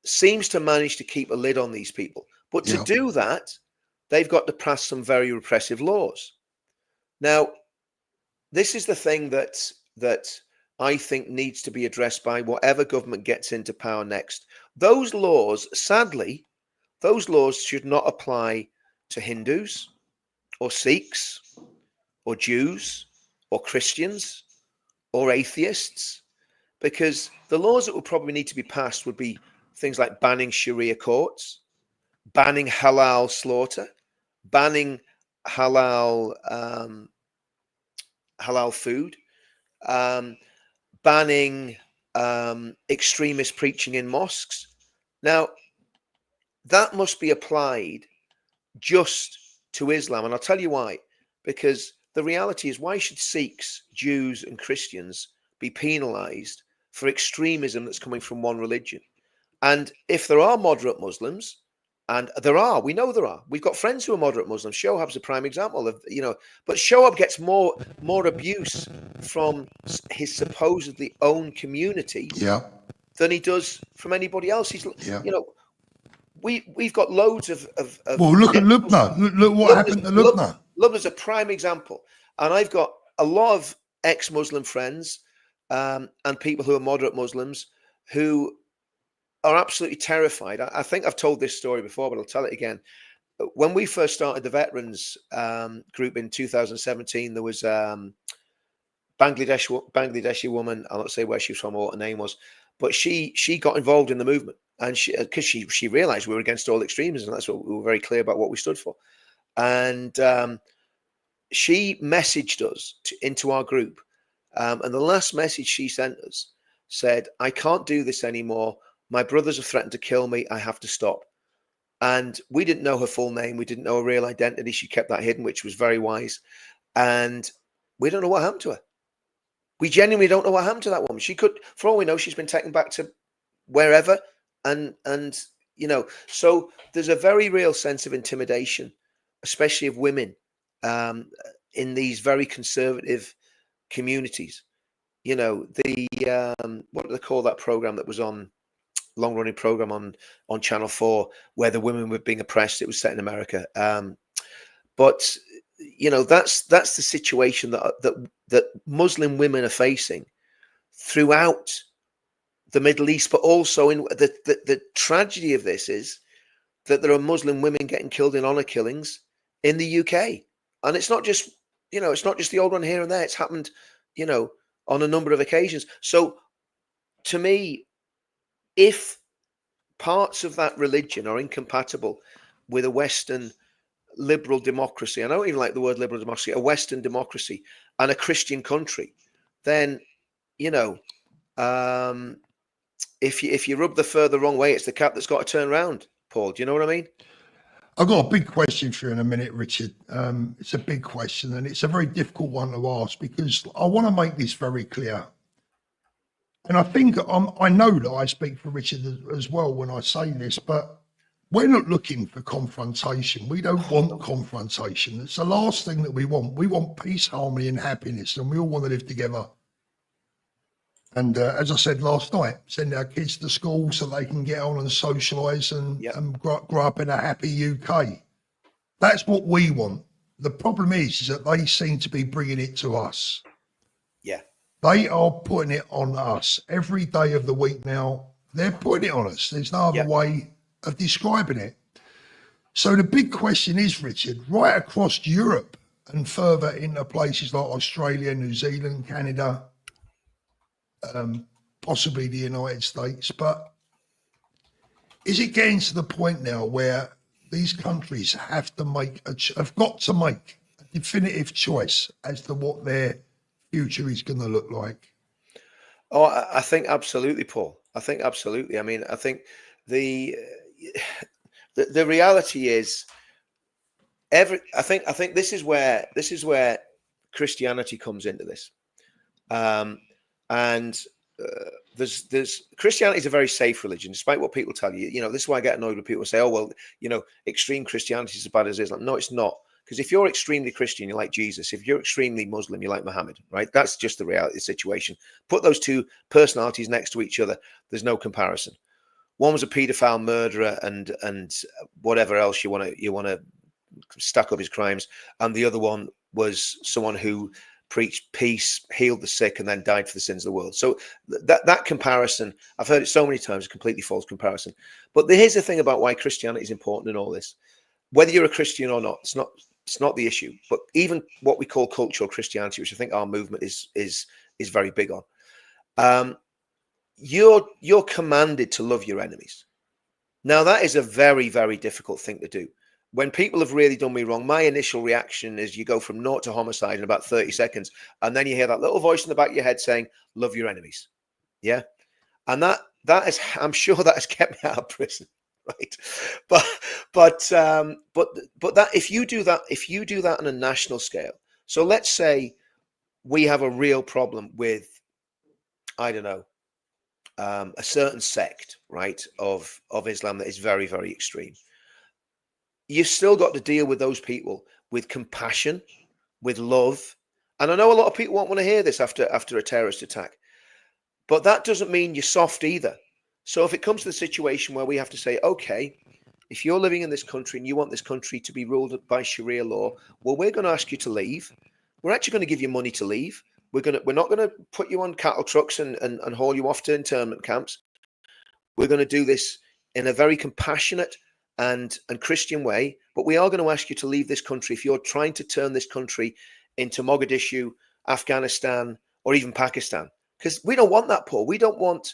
seems to manage to keep a lid on these people. But to do that, they've got to pass some very repressive laws. Now, this is the thing that I think needs to be addressed by whatever government gets into power next. Those laws, sadly, should not apply to Hindus or Sikhs or Jews or Christians or atheists, because the laws that would probably need to be passed would be things like banning Sharia courts, banning halal slaughter, banning halal halal food, banning extremist preaching in mosques. Now, that must be applied just to Islam, and I'll tell you why. Because the reality is, why should Sikhs, Jews, and Christians be penalised for extremism that's coming from one religion? And if there are moderate Muslims, and there are, we know there are. We've got friends who are moderate Muslims. Shohab's a prime example of, but Shohab gets more abuse from his supposedly own community than he does from anybody else. He's, we've got loads of well, look at Lubna. Look what happened to Lubna. Lubna's a prime example. And I've got a lot of ex-Muslim friends and people who are moderate Muslims who are absolutely terrified. I think I've told this story before, but I'll tell it again. When we first started the veterans group in 2017, there was Bangladeshi woman. I'll not say where she was from or what her name was, but she got involved in the movement, and because she realized we were against all extremism, and that's what we were very clear about what we stood for. And she messaged us into our group, and the last message she sent us said, "I can't do this anymore. My brothers have threatened to kill me. I have to stop." And we didn't know her full name. We didn't know her real identity. She kept that hidden, which was very wise. And we don't know what happened to her. We genuinely don't know what happened to that woman. She could, for all we know, she's been taken back to wherever. And so there's a very real sense of intimidation, especially of women in these very conservative communities. What do they call that program that was on? Long-running program on Channel 4 where the women were being oppressed. It was set in America, but that's the situation that Muslim women are facing throughout the Middle East. But also, in the tragedy of this is that there are Muslim women getting killed in honor killings in the UK, and it's not just the old one here and there. It's happened on a number of occasions. So to me, if parts of that religion are incompatible with a Western liberal democracy, I don't even like the word liberal democracy, a Western democracy and a Christian country, then, if you rub the fur the wrong way, it's the cap that's got to turn around, Paul. Do you know what I mean? I've got a big question for you in a minute, Richard. It's a big question, and it's a very difficult one to ask because I want to make this very clear. And I think I know that I speak for Richard as well when I say this, but we're not looking for confrontation. We don't want confrontation. It's the last thing that we want. We want peace, harmony, and happiness, and we all want to live together. And as I said last night, send our kids to school so they can get on and socialise and grow up in a happy UK. That's what we want. The problem is that they seem to be bringing it to us. Yeah. They are putting it on us every day of the week now. They're putting it on us. There's no other way of describing it. So the big question is, Richard, right across Europe and further into places like Australia, New Zealand, Canada, possibly the United States, but is it getting to the point now where these countries have got to make a definitive choice as to what their future is going to look like? Oh, I think absolutely, Paul. I think absolutely. I mean, I think the reality is I think this is where Christianity comes into this. There's Christianity is a very safe religion, despite what people tell you. This is why I get annoyed when people say, "Oh, well, extreme Christianity is as bad as Islam." No, it's not. Because if you're extremely Christian, you're like Jesus. If you're extremely Muslim, you're like Muhammad, right? That's just the reality of the situation. Put those two personalities next to each other. There's no comparison. One was a paedophile murderer and whatever else you want to stack up his crimes, and the other one was someone who preached peace, healed the sick, and then died for the sins of the world. So that comparison, I've heard it so many times, a completely false comparison. But here's the thing about why Christianity is important in all this. Whether you're a Christian or not, it's not the issue. But even what we call cultural Christianity, which I think our movement is very big on, you're commanded to love your enemies. Now that is a very, very difficult thing to do. when people have really done me wrong, my initial reaction is you go from naught to homicide in about 30 seconds. And then you hear that little voice in the back of your head saying, love your enemies. Yeah. And that is, I'm sure that has kept me out of prison. Right. But that, if you do that on a national scale, so let's say we have a real problem with, I don't know, a certain sect, right, of Islam that is very, very extreme. You've still got to deal with those people with compassion, with love. And I know a lot of people won't want to hear this after a terrorist attack, but that doesn't mean you're soft either. So if it comes to the situation where we have to say, okay, if you're living in this country and you want this country to be ruled by Sharia law, well, we're going to ask you to leave. We're actually going to give you money to leave. We're not going to put you on cattle trucks and haul you off to internment camps. We're going to do this in a very compassionate and Christian way, but we are going to ask you to leave this country if you're trying to turn this country into Mogadishu, Afghanistan, or even Pakistan. Because we don't want that, Paul. We don't want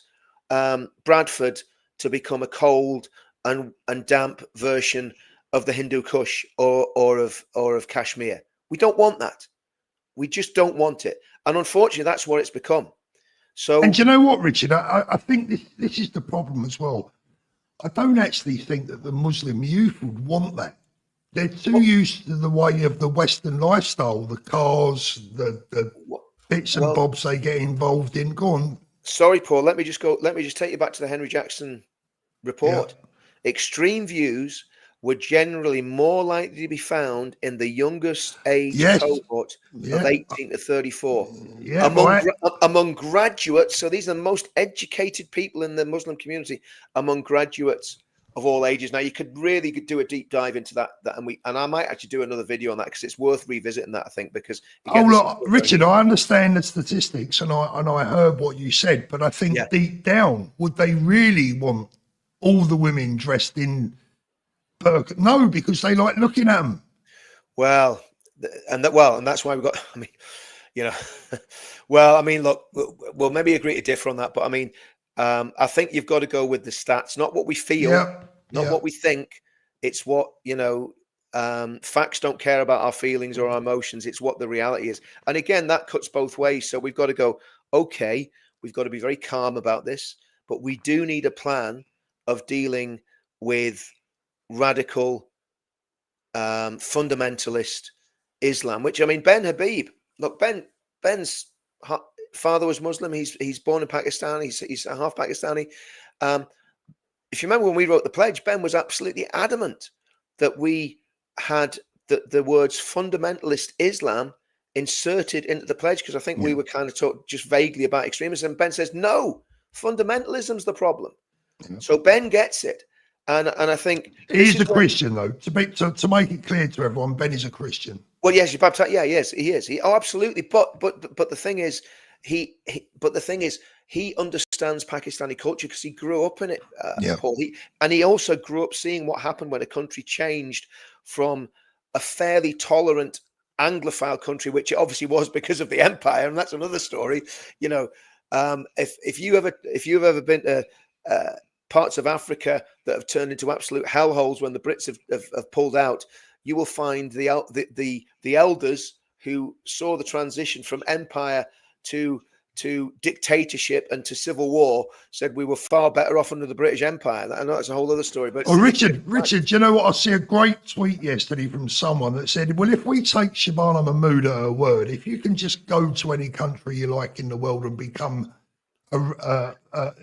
Bradford to become a cold and damp version of the Hindu Kush or of Kashmir. We don't want that. We just don't want it. And unfortunately, that's what it's become. So, and you know what, Richard? I think this is the problem as well. I don't actually think that the Muslim youth would want that. They're too used to the way of the Western lifestyle, the cars, the bits and bobs they get involved in. Go on. Sorry, Paul. Let me just take you back to the Henry Jackson report. Yeah. Extreme views were generally more likely to be found in the youngest age cohort of 18 to 34. Among graduates, so these are the most educated people in the Muslim community, among graduates of all ages. Now, you could really do a deep dive into that and I might actually do another video on that because it's worth revisiting that, I think, because again, look, Richard, I understand the statistics and I heard what you said, but I think deep down, would they really want all the women dressed in burqa? No, because they like looking at them. Well, and that's why we've got, I mean, you know, well, I mean, look, we'll maybe agree to differ on that, but I mean, I think you've got to go with the stats, not what we feel, not what we think. It's what, you know, facts don't care about our feelings or our emotions. It's what the reality is. And again, that cuts both ways. So we've got to go, okay, we've got to be very calm about this, but we do need a plan of dealing with radical, fundamentalist Islam, which, I mean, Ben Habib, look, Ben's father was Muslim. He's born in Pakistan. He's half Pakistani. If you remember when we wrote the pledge, Ben was absolutely adamant that we had the words fundamentalist Islam inserted into the pledge, because I think we were kind of talking just vaguely about extremism. Ben says, no, fundamentalism's the problem. So Ben gets it. And I think he's a Christian, though. To make it clear to everyone, Ben is a Christian. Well, yes, you're baptized. Yeah, he is. Oh, absolutely. But the thing is, he understands Pakistani culture because he grew up in it, Paul. He also grew up seeing what happened when a country changed from a fairly tolerant Anglophile country, which it obviously was because of the empire, and that's another story. You know, if you've ever been to parts of Africa that have turned into absolute hellholes when the Brits have pulled out, you will find the elders who saw the transition from empire to dictatorship and to civil war said we were far better off under the British Empire. I know that's a whole other story. But Richard, you know what? I see a great tweet yesterday from someone that said, well, if we take Shabana Mahmood at her word, if you can just go to any country you like in the world and become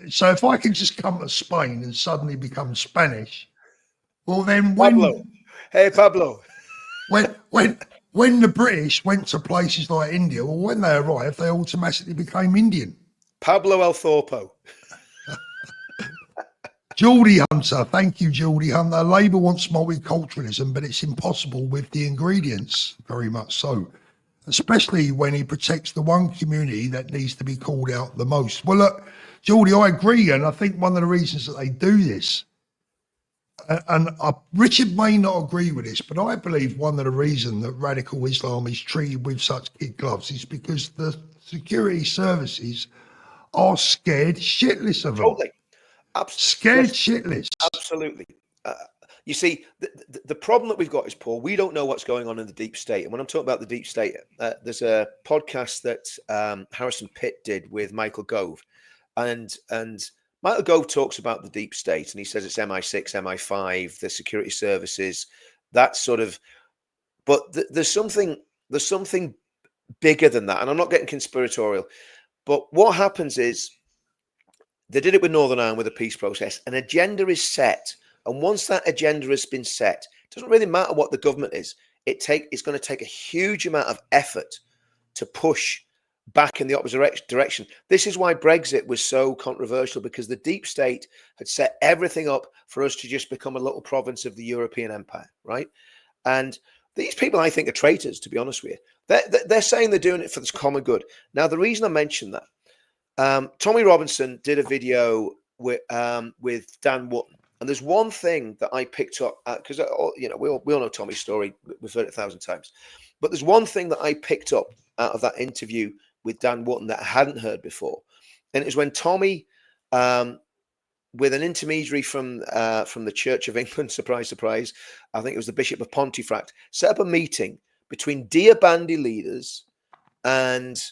so if I can just come to Spain and suddenly become Spanish, well then Pablo. When the British went to places like India, well, when they arrived, they automatically became Indian. Pablo El Thorpo. Geordie Hunter, thank you, Geordie Hunter. Labour wants multiculturalism, but it's impossible with the ingredients, very much so. Especially when he protects the one community that needs to be called out the most. Well, look, Geordie, I agree, and I think one of the reasons that they do this, and Richard may not agree with this, but I believe one of the reasons that radical Islam is treated with such kid gloves is because the security services are scared shitless of them. Totally. Scared shitless. Absolutely. You see, the problem that we've got is, Paul, we don't know what's going on in the deep state. And when I'm talking about the deep state, there's a podcast that Harrison Pitt did with Michael Gove. And Michael Gove talks about the deep state, and he says it's MI6, MI5, the security services, that sort of. But there's something bigger than that. And I'm not getting conspiratorial. But what happens is they did it with Northern Ireland with a peace process. An agenda is set. And once that agenda has been set, it doesn't really matter what the government is. It's going to take a huge amount of effort to push back in the opposite direction. This is why Brexit was so controversial, because the deep state had set everything up for us to just become a little province of the European empire, right? And these people, I think, are traitors, to be honest with you. They're saying they're doing it for the common good. Now, the reason I mentioned that, Tommy Robinson did a video with Dan Wootton. And there's one thing that I picked up, because we all know Tommy's story. We've heard it 1,000 times. But there's one thing that I picked up out of that interview with Dan Wootton that I hadn't heard before. And it was when Tommy, with an intermediary from the Church of England, surprise, surprise, I think it was the Bishop of Pontefract, set up a meeting between Dear Bandy leaders and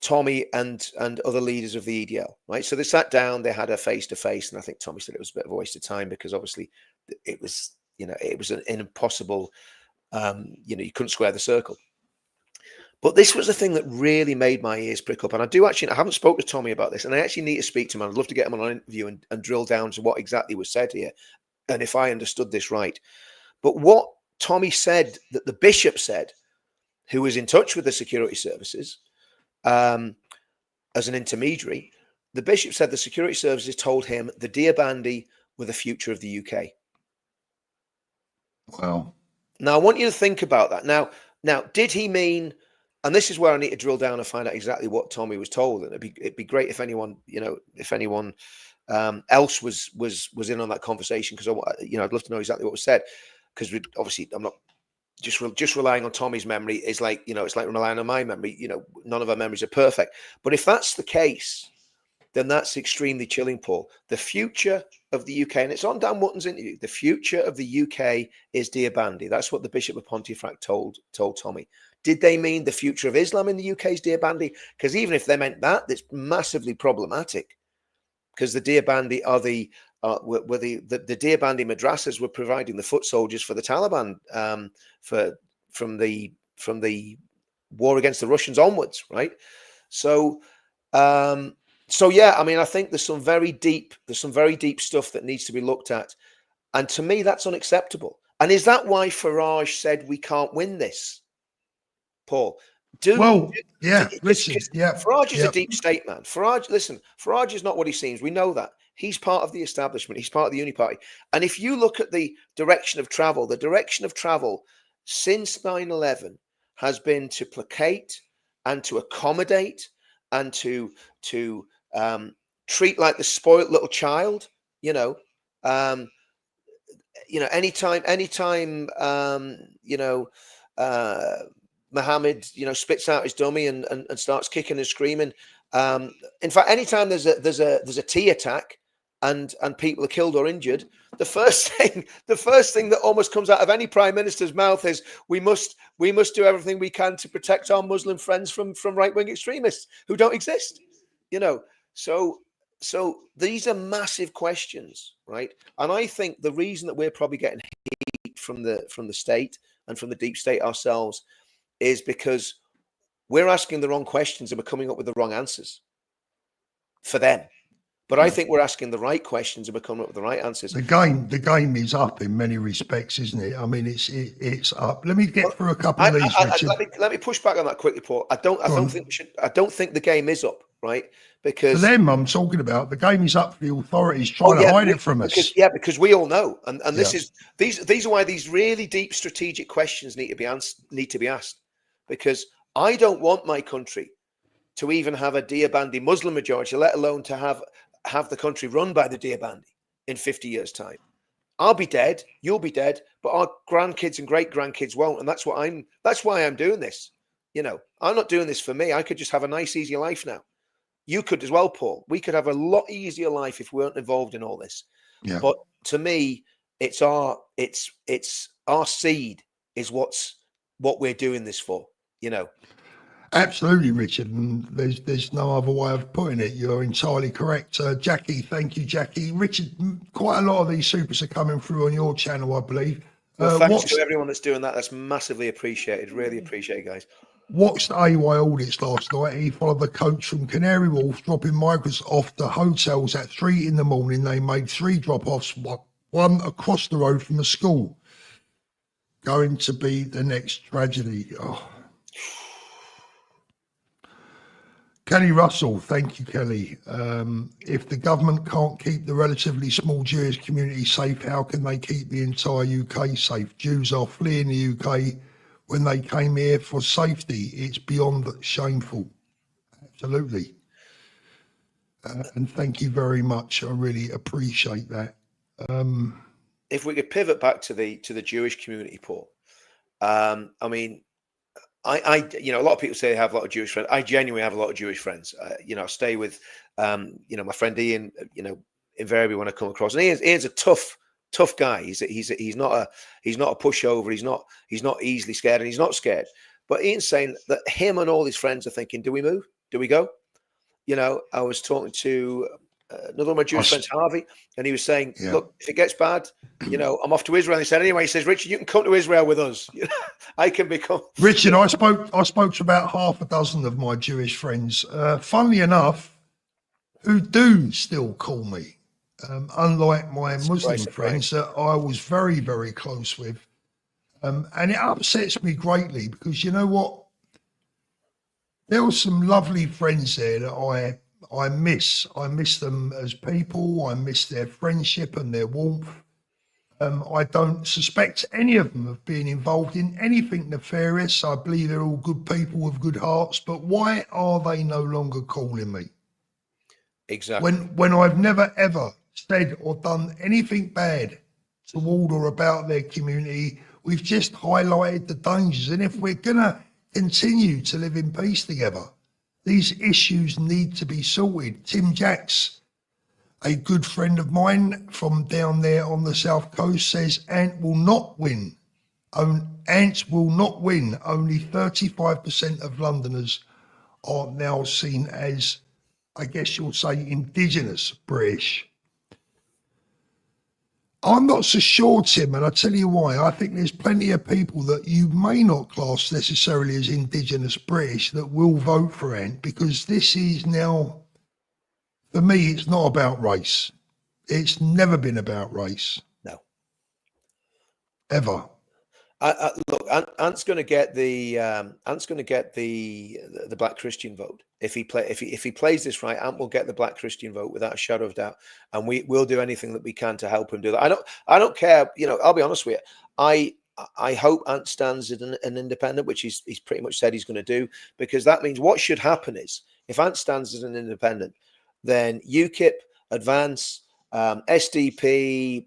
Tommy and other leaders of the EDL, right? So they sat down, they had a face-to-face, and I think Tommy said it was a bit of a waste of time because obviously it was an impossible, you couldn't square the circle. But this was the thing that really made my ears prick up. And I haven't spoken to Tommy about this, and I actually need to speak to him. I'd love to get him on an interview and drill down to what exactly was said here and if I understood this right. But what Tommy said, that the bishop said, who was in touch with the security services as an intermediary, the bishop said the security services told him the Dear Bandy were the future of the UK. Wow. Now, I want you to think about that. Now, did he mean... And this is where I need to drill down and find out exactly what Tommy was told. And it'd be great if anyone, else was in on that conversation, because I'd love to know exactly what was said. Because obviously, I'm not just relying on Tommy's memory. Is like it's like relying on my memory. None of our memories are perfect. But if that's the case, then that's extremely chilling, Paul. The future of the UK, and it's on Dan Wootton's interview. The future of the UK is Dear Bandy. That's what the Bishop of Pontefract told Tommy. Did they mean the future of Islam in the UK is Dear Bandy? Because even if they meant that, that's massively problematic. Because the Dear Bandy are the Dear Bandy madrasas were providing the foot soldiers for the Taliban from the war against the Russians onwards, right? So yeah, I mean, I think there's some very deep stuff that needs to be looked at, and to me, that's unacceptable. And is that why Farage said we can't win this? Paul, Farage is a deep state man. Farage is not what he seems. We know that. He's part of the establishment. He's part of the Uni Party. And if you look at the direction of travel since 9/11 has been to placate and to accommodate and to treat like the spoiled little child. Anytime Mohammed, spits out his dummy and starts kicking and screaming. In fact, anytime there's a tea attack and people are killed or injured, the first thing that almost comes out of any prime minister's mouth is we must do everything we can to protect our Muslim friends from right-wing extremists who don't exist. So these are massive questions, right? And I think the reason that we're probably getting heat from the state and from the deep state ourselves is because we're asking the wrong questions and we're coming up with the wrong answers for them. But I think we're asking the right questions and we're coming up with the right answers. The game is up in many respects, isn't it? I mean, it's up. Let me get through a couple of these. Let me push back on that quickly, Paul. I don't think the game is up, right? Because for them, I'm talking about the game is up for the authorities trying to hide it from us. Because we all know, and these are why these really deep strategic questions need to be asked. Because I don't want my country to even have a Dear Bandy Muslim majority, let alone to have the country run by the Dear Bandy in 50 years' time. I'll be dead, you'll be dead, but our grandkids and great grandkids won't, and that's why I'm doing this. I'm not doing this for me. I could just have a nice, easy life now. You could as well, Paul. We could have a lot easier life if we weren't involved in all this. Yeah. But to me, it's our seed is what we're doing this for, you know. Absolutely, Richard, and there's no other way of putting it. You're entirely correct. Jackie, thank you, Jackie. Richard, quite a lot of these supers are coming through on your channel, I believe. Well, thanks to everyone that's doing that. That's massively appreciated. Really appreciate it, guys. Watched AY audits last night. He followed the coach from Canary Wharf, dropping migrants off to hotels at 3 in the morning. They made 3 drop-offs, one across the road from a school. Going to be the next tragedy. Oh. Kelly Russell, thank you, Kelly. If the government can't keep the relatively small Jewish community safe, how can they keep the entire UK safe? Jews are fleeing the UK when they came here for safety. It's beyond shameful. Absolutely. And thank you very much. I really appreciate that. If we could pivot back to the Jewish community, Paul. I mean, I you know, a lot of people say they have a lot of Jewish friends. I genuinely have a lot of Jewish friends. You know, I stay with, you know, my friend Ian. You know, invariably when I come across, and Ian's a tough guy. He's not a pushover. He's not easily scared, and he's not scared. But Ian's saying that him and all his friends are thinking, do we move? Do we go? You know, I was talking to another of my Jewish friends, Harvey, and he was saying, look, if it gets bad, you know, I'm off to Israel. And he said, anyway, he says, Richard, you can come to Israel with us. I can become. Richard, I spoke to about half a dozen of my Jewish friends, funnily enough, who do still call me, unlike my Muslim friends that I was very, very close with. And it upsets me greatly because you know what? There were some lovely friends there that I miss. I miss them as people. I miss their friendship and their warmth. I don't suspect any of them of being involved in anything nefarious. I believe they're all good people with good hearts. But why are they no longer calling me? Exactly. When I've never ever said or done anything bad toward or about their community, we've just highlighted the dangers. And if we're gonna continue to live in peace together, these issues need to be sorted. Tim Jacks, a good friend of mine from down there on the south coast, says Ant will not win. Ant will not win. Only 35% of Londoners are now seen as, I guess you'll say, indigenous British. I'm not so sure, Tim, and I'll tell you why. I think there's plenty of people that you may not class necessarily as indigenous British that will vote for Ant, because this is now, for me, it's not about race. It's never been about race. No. Ever. Look, Ant's going to get the Black Christian vote if he plays this right. Ant will get the Black Christian vote without a shadow of doubt, and we'll do anything that we can to help him do that. I don't care. You know, I'll be honest with you. I hope Ant stands as an independent, which he's pretty much said he's going to do, because that means what should happen is if Ant stands as an independent, then UKIP, Advance, SDP,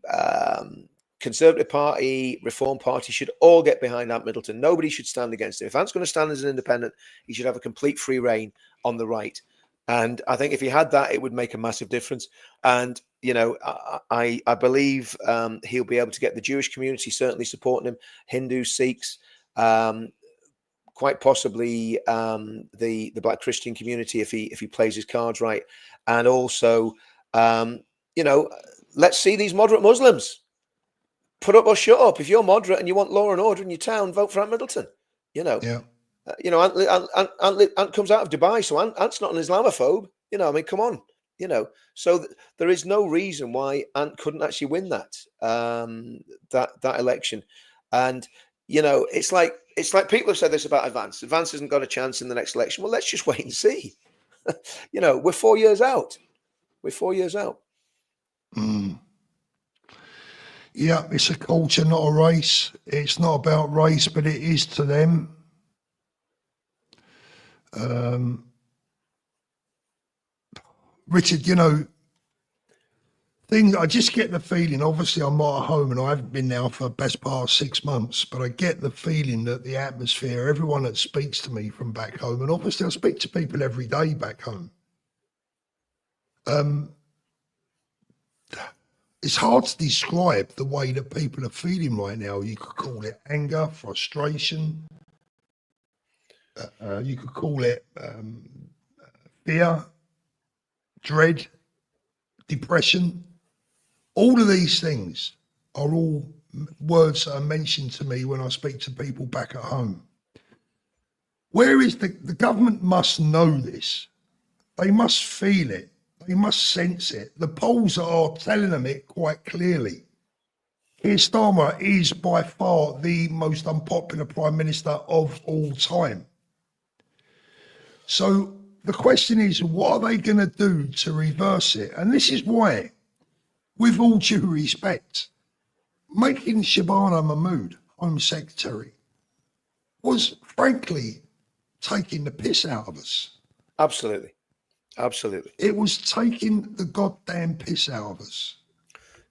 Conservative Party, Reform Party should all get behind Ant Middleton. Nobody should stand against him. If Ant's going to stand as an independent, he should have a complete free reign on the right. And I think if he had that, it would make a massive difference. And, you know, I believe he'll be able to get the Jewish community certainly supporting him, Hindus, Sikhs, quite possibly the Black Christian community if he plays his cards right. And also, you know, let's see these moderate Muslims put up or shut up. If you're moderate and you want law and order in your town, vote for Ant Middleton. You know, you know, Ant comes out of Dubai, so Ant's not an Islamophobe. You know, I mean, come on. You know, so there is no reason why Ant couldn't actually win that that election. And you know, it's like people have said this about Advance. Advance hasn't got a chance in the next election. Well, let's just wait and see. You know, we're 4 years out. We're 4 years out. Mm. Yeah, it's a culture, not a race. It's not about race, but it is to them. Richard, you know, I just get the feeling, obviously I'm not at home and I haven't been now for the best part of 6 months, but I get the feeling that the atmosphere, everyone that speaks to me from back home, and obviously I speak to people every day back home, it's hard to describe the way that people are feeling right now. You could call it anger, frustration. You could call it fear, dread, depression. All of these things are all words that are mentioned to me when I speak to people back at home. Where is the government must know this. They must feel it. They must sense it. The polls are telling them it quite clearly. Keir Starmer is by far the most unpopular Prime Minister of all time. So the question is, what are they going to do to reverse it? And this is why, with all due respect, making Shabana Mahmood Home Secretary was frankly taking the piss out of us. Absolutely. Absolutely. It was taking the goddamn piss out of us.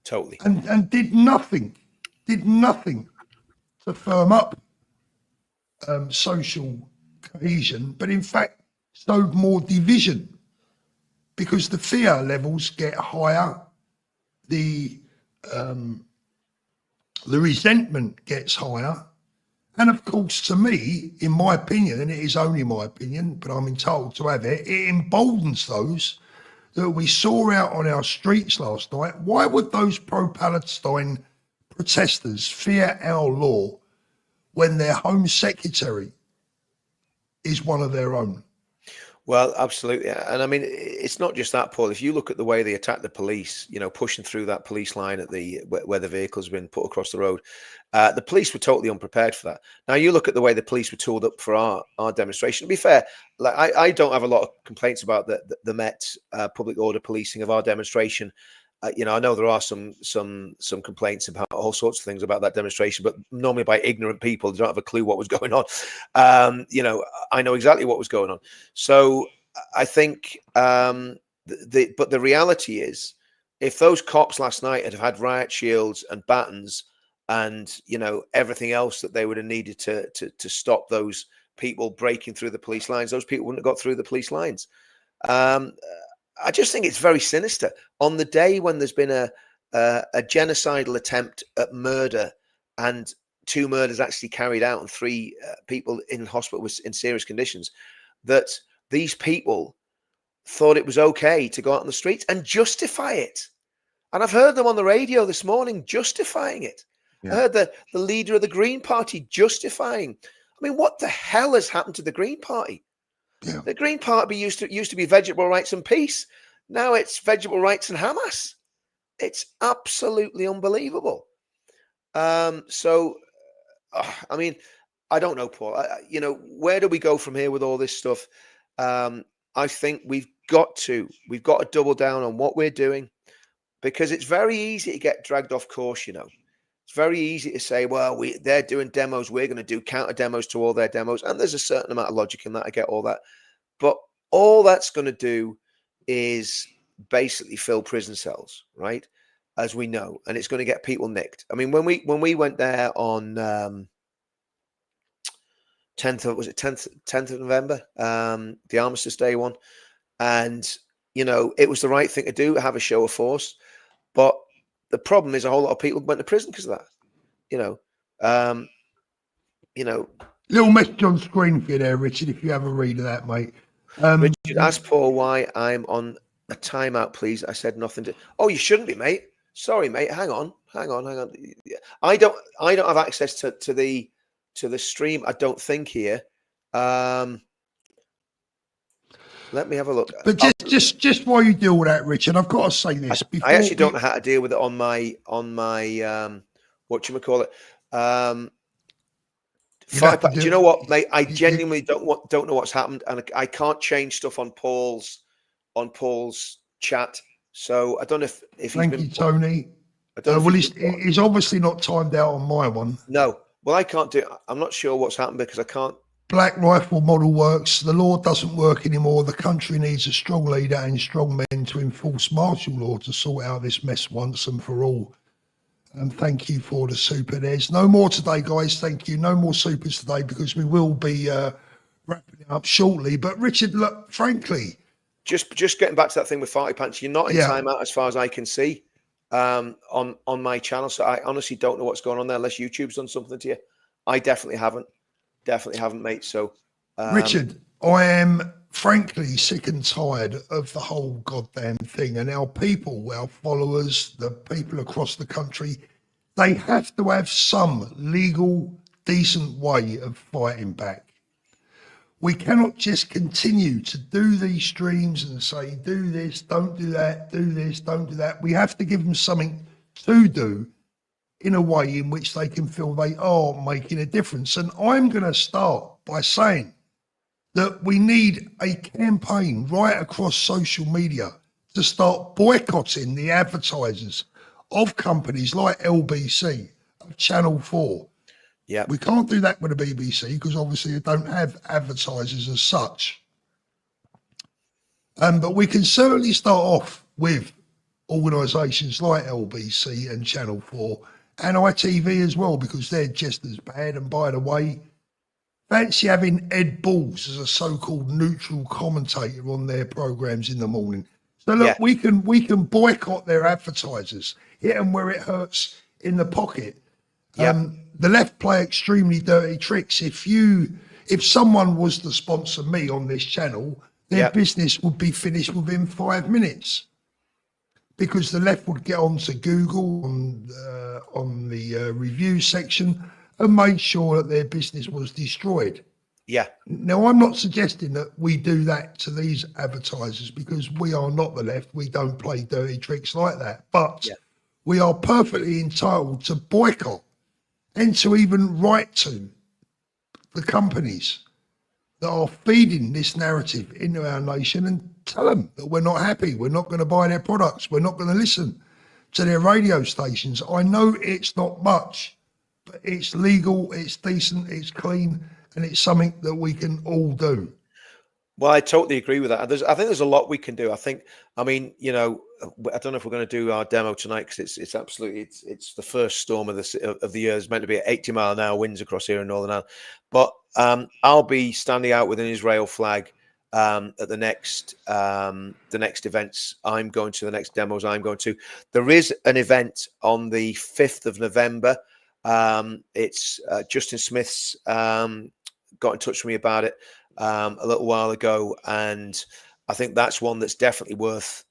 Totally. And did nothing to firm up social cohesion, but in fact sowed more division, because the fear levels get higher, the resentment gets higher, and of course, to me, in my opinion, and it is only my opinion, but I'm entitled to have it, it emboldens those that we saw out on our streets last night. Why would those pro-Palestine protesters fear our law when their Home Secretary is one of their own? Well, absolutely. And I mean, it's not just that, Paul. If you look at the way they attack the police, you know, pushing through that police line at the where the vehicle's been put across the road, the police were totally unprepared for that. Now, you look at the way the police were tooled up for our demonstration. To be fair, like I don't have a lot of complaints about the Met public order policing of our demonstration. You know, I know there are some complaints about all sorts of things about that demonstration, but normally by ignorant people who don't have a clue what was going on. You know, I know exactly what was going on. So I think, but the reality is, if those cops last night had riot shields and batons and, you know, everything else that they would have needed to stop those people breaking through the police lines, those people wouldn't have got through the police lines. I just think it's very sinister. On the day when there's been a genocidal attempt at murder and 2 murders actually carried out and 3 people in hospital in serious conditions, that these people thought it was okay to go out on the streets and justify it. And I've heard them on the radio this morning justifying it. Yeah. I heard the leader of the Green Party justifying. I mean, what the hell has happened to the Green Party? Yeah. The Green Party used to be vegetable rights and peace. Now it's vegetable rights and Hamas. It's absolutely unbelievable. I mean, I don't know, Paul. You know, where do we go from here with all this stuff? I think we've got to double down on what we're doing, because it's very easy to get dragged off course. You know, it's very easy to say, well, they're doing demos, we're going to do counter demos to all their demos. And there's a certain amount of logic in that. I get all that. But all that's going to do is basically fill prison cells, right? As we know, and it's going to get people nicked. I mean, when we went there on 10th of November, the Armistice Day one, and you know, it was the right thing to do, have a show of force. But the problem is a whole lot of people went to prison because of that. You know, little message on screen for you there, Richard, if you have a read of that, mate. Richard, ask Paul why I'm on a timeout, please. I said nothing to. Oh, you shouldn't be, mate. Sorry, mate. Hang on. I don't have access to the stream. I don't think here. Let me have a look. But just while you deal with that, Richard, I've got to say this. I actually don't know how to deal with it on my whatchamacallit. Do you know what, mate? I genuinely don't know what's happened, and I can't change stuff on Paul's chat. So I don't know if Thank you, Tony. Well, he's obviously not timed out on my one. No. Well, I can't do it. I'm not sure what's happened because I can't. Black Rifle model works. The law doesn't work anymore. The country needs a strong leader and strong men to enforce martial law to sort out this mess once and for all. And thank you for the super. There's no more today, guys. Thank you. No more supers today because we will be wrapping it up shortly. But Richard, look, frankly, just getting back to that thing with Farty Pants, you're not in timeout as far as I can see. on my channel. So I honestly don't know what's going on there unless YouTube's done something to you. I definitely haven't, mate. So Richard, I am frankly sick and tired of the whole goddamn thing, and our people, our followers, the people across the country, they have to have some legal, decent way of fighting back. We cannot just continue to do these streams and say, do this, don't do that, do this, don't do that. We have to give them something to do in a way in which they can feel they are making a difference. And I'm going to start by saying that we need a campaign right across social media to start boycotting the advertisers of companies like LBC, of Channel 4. Yeah, We can't do that with the BBC because obviously they don't have advertisers as such. But we can certainly start off with organisations like LBC and Channel 4 and ITV as well, because they're just as bad. And by the way, fancy having Ed Balls as a so-called neutral commentator on their programmes in the morning. So look, we can boycott their advertisers, hit them where it hurts in the pocket. The left play extremely dirty tricks. If someone was to sponsor me on this channel, their business would be finished within 5 minutes, because the left would get onto Google on the review section and made sure that their business was destroyed. Yeah. Now, I'm not suggesting that we do that to these advertisers, because we are not the left. We don't play dirty tricks like that. But we are perfectly entitled to boycott and to even write to the companies that are feeding this narrative into our nation and tell them that we're not happy, we're not going to buy their products, we're not going to listen to their radio stations. I know it's not much, but it's legal, it's decent, it's clean, and it's something that we can all do. Well, I totally agree with that. I think there's a lot we can do. I mean, you know, I don't know if we're going to do our demo tonight, because it's absolutely it's the first storm of the year. It's meant to be at 80-mile-an-hour winds across here in Northern Ireland. But I'll be standing out with an Israel flag at the next events I'm going to, the next demos I'm going to. There is an event on the 5th of November. It's Justin Smith's got in touch with me about it a little while ago, and I think that's one that's definitely worth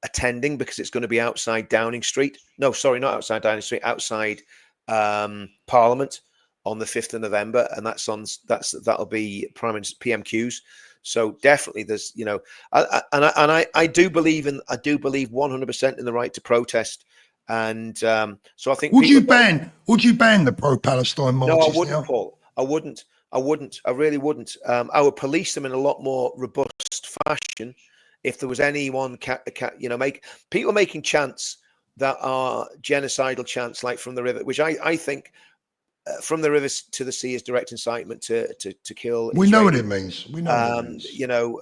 attending, because it's going to be outside Downing Street. No, sorry, not outside Downing Street, outside Parliament on the 5th of November, and that'll be PMQs. So definitely, there's, you know, I do believe 100% in the right to protest, and so I think would you ban the pro-Palestine marches? No, I wouldn't, now? Paul. I wouldn't. I really wouldn't. I would police them in a lot more robust fashion if there was anyone, people making chants that are genocidal chants, like From the River, which I think From the Rivers to the Sea is direct incitement to kill. We know what it means. We know what it means. You know,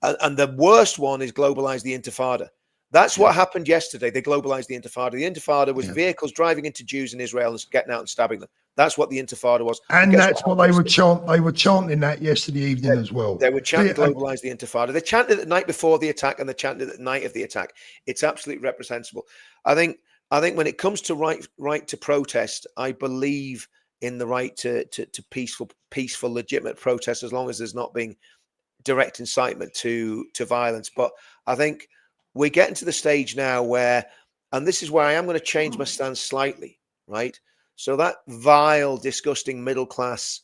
and the worst one is globalize the Intifada. That's what happened yesterday. They globalized the Intifada. The Intifada was vehicles driving into Jews in Israel and getting out and stabbing them. That's what the Intifada was. And that's what they were chanting. They were chanting that yesterday evening as well. They were chanting globalize the Intifada. They chanted it the night before the attack, and they chanted it the night of the attack. It's absolutely reprehensible. I think when it comes to right to protest, I believe in the right to peaceful, legitimate protest, as long as there's not being direct incitement to violence. But I think we're getting to the stage now where, and this is where I am going to change my stance slightly, right? So that vile, disgusting middle class,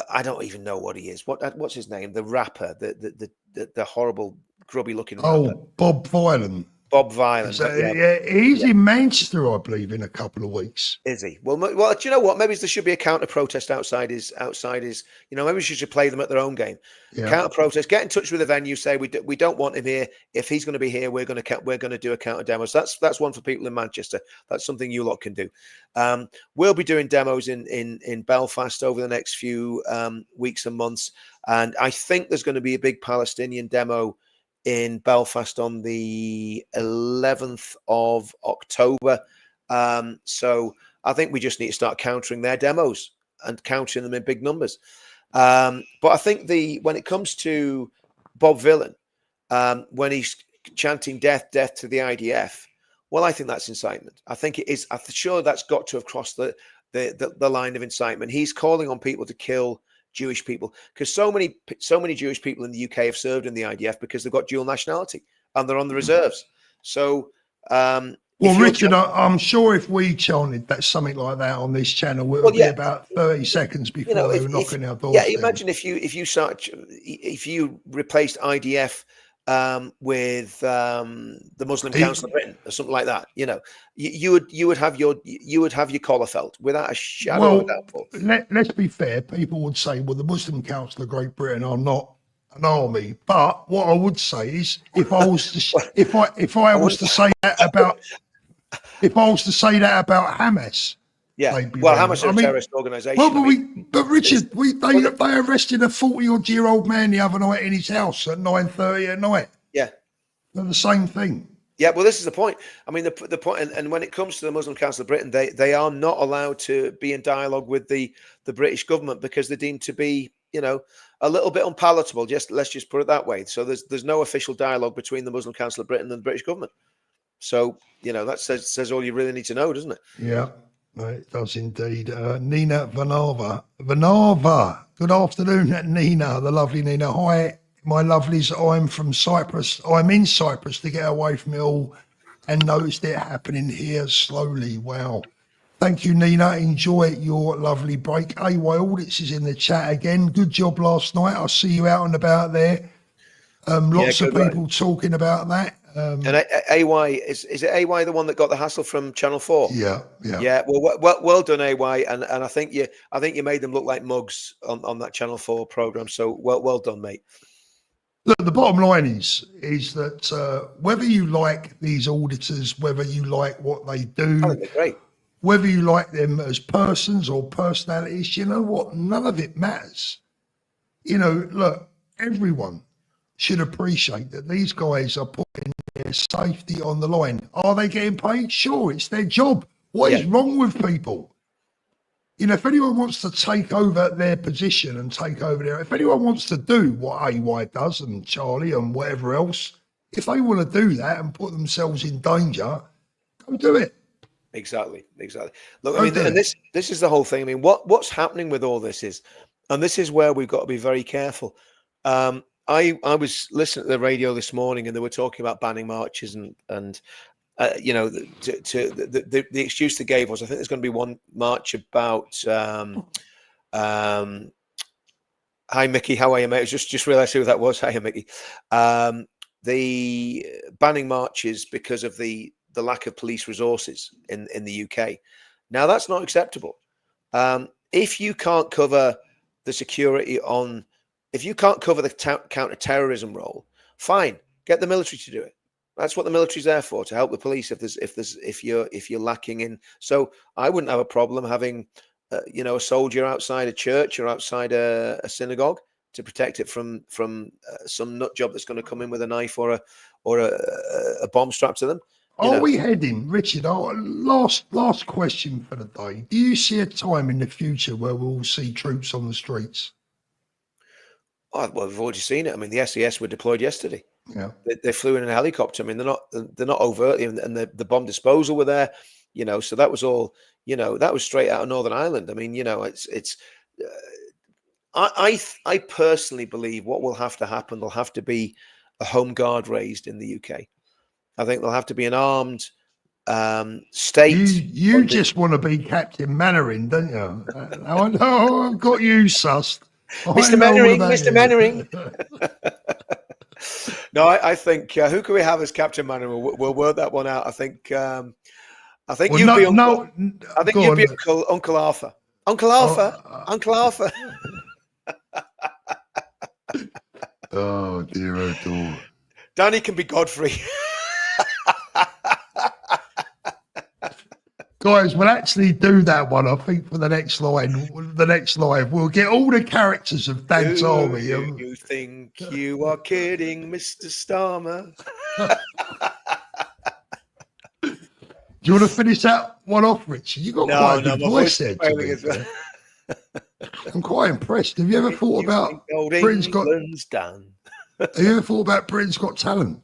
I don't even know what he is. What's his name? The rapper, the horrible, grubby looking rapper. Oh, Bob Vylan. Bob Vylan. He's in Manchester, I believe, in a couple of weeks. Is he? Well, do you know what? Maybe there should be a counter protest outside his. You know, maybe we should play them at their own game. Yeah. Counter protest. Get in touch with the venue. Say we don't want him here. If he's going to be here, we're going to do a counter demo. So that's one for people in Manchester. That's something you lot can do. We'll be doing demos in Belfast over the next few weeks and months, and I think there's going to be a big Palestinian demo in Belfast on the 11th of October. So I think we just need to start countering their demos and countering them in big numbers. But I think when it comes to Bob Vylan, when he's chanting death to the IDF, Well, I think that's incitement. I think it is. I'm sure that's got to have crossed the line of incitement. He's calling on people to kill Jewish people because so many Jewish people in the UK have served in the IDF because they've got dual nationality and they're on the reserves. So, well, Richard, I'm sure if we chanted that something like that on this channel, it would be about 30 seconds before they were knocking our doors. Yeah, imagine if you replaced IDF with the Muslim Council of Britain or something like that. You would have your collar felt without a shadow of a doubt. Let's be fair. People would say, well, the Muslim Council of Great Britain are not an army. But what I would say is, if I was to say that about Hamas. Yeah, well, Hamas are a terrorist organisation. Well, but Richard, they arrested a 40-odd-year-old man the other night in his house at 9:30 at night. Yeah, they're the same thing. Yeah, well, this is the point. I mean, the point, and when it comes to the Muslim Council of Britain, they are not allowed to be in dialogue with the British government because they're deemed to be, a little bit unpalatable. Let's just put it that way. So there's no official dialogue between the Muslim Council of Britain and the British government. So that says all you really need to know, doesn't it? Yeah. It does indeed. Nina Vanava. Good afternoon, Nina, the lovely Nina. Hi, my lovelies. I'm from Cyprus. I'm in Cyprus to get away from it all and noticed it happening here slowly. Wow. Thank you, Nina. Enjoy your lovely break. AY Audits is in the chat again. Good job last night. I see you out and about there. Lots of people talking about that. And AY is it AY the one that got the hassle from Channel 4? Yeah. Well done, AY, and I think you made them look like mugs on that Channel 4 program. So well done, mate. Look, the bottom line is that whether you like these auditors, whether you like what they do, I think they're great. Whether you like them as persons or personalities, you know what? None of it matters. Look, everyone should appreciate that these guys are putting their safety on the line. Are they getting paid? Sure, it's their job. What is wrong with people? If anyone wants to take over their position and if anyone wants to do what AY does and Charlie and whatever else, if they want to do that and put themselves in danger, go do it. Exactly. Look, I mean, and this is the whole thing. I mean, what's happening with all this is, and this is where we've got to be very careful. I was listening to the radio this morning, and they were talking about banning marches, and the excuse they gave was, I think there's going to be one march about. Hi, Mickey. How are you, mate? I just realised who that was. Hi, Mickey. The banning marches because of the lack of police resources in the UK. Now, that's not acceptable. If you can't cover the security if you can't cover the counter-terrorism role, fine, get the military to do it. That's what the military's there for, to help the police if you're lacking in. So I wouldn't have a problem having a soldier outside a church or outside a synagogue to protect it from some nut job that's going to come in with a knife or a bomb strapped to them. Are we heading, Richard? Last question for the day. Do you see a time in the future where we'll see troops on the streets? Oh, well, we've already seen it. I mean, the SES were deployed yesterday. Yeah, they flew in a helicopter. I mean, they're not overtly, and the bomb disposal were there. So that was all. That was straight out of Northern Ireland. I mean, it's. I personally believe what will have to happen. There'll have to be a home guard raised in the UK. I think there'll have to be an armed state. You just want to be Captain Mannering, don't you? I know, I've got you sussed. Mr. Mannering. No, I think who can we have as Captain Mannering? We'll work that one out. I think you'd be Uncle Arthur. Uncle Arthur. Oh dear, oh dear. Danny can be Godfrey. Guys, we'll actually do that one, I think, for the next live. We'll get all the characters of Dad's Army. You think you are kidding, Mr. Starmer? Do you want to finish that one off, Richard? You got quite a good voice there. I'm quite impressed. Have you ever thought about Britain's Got Talent?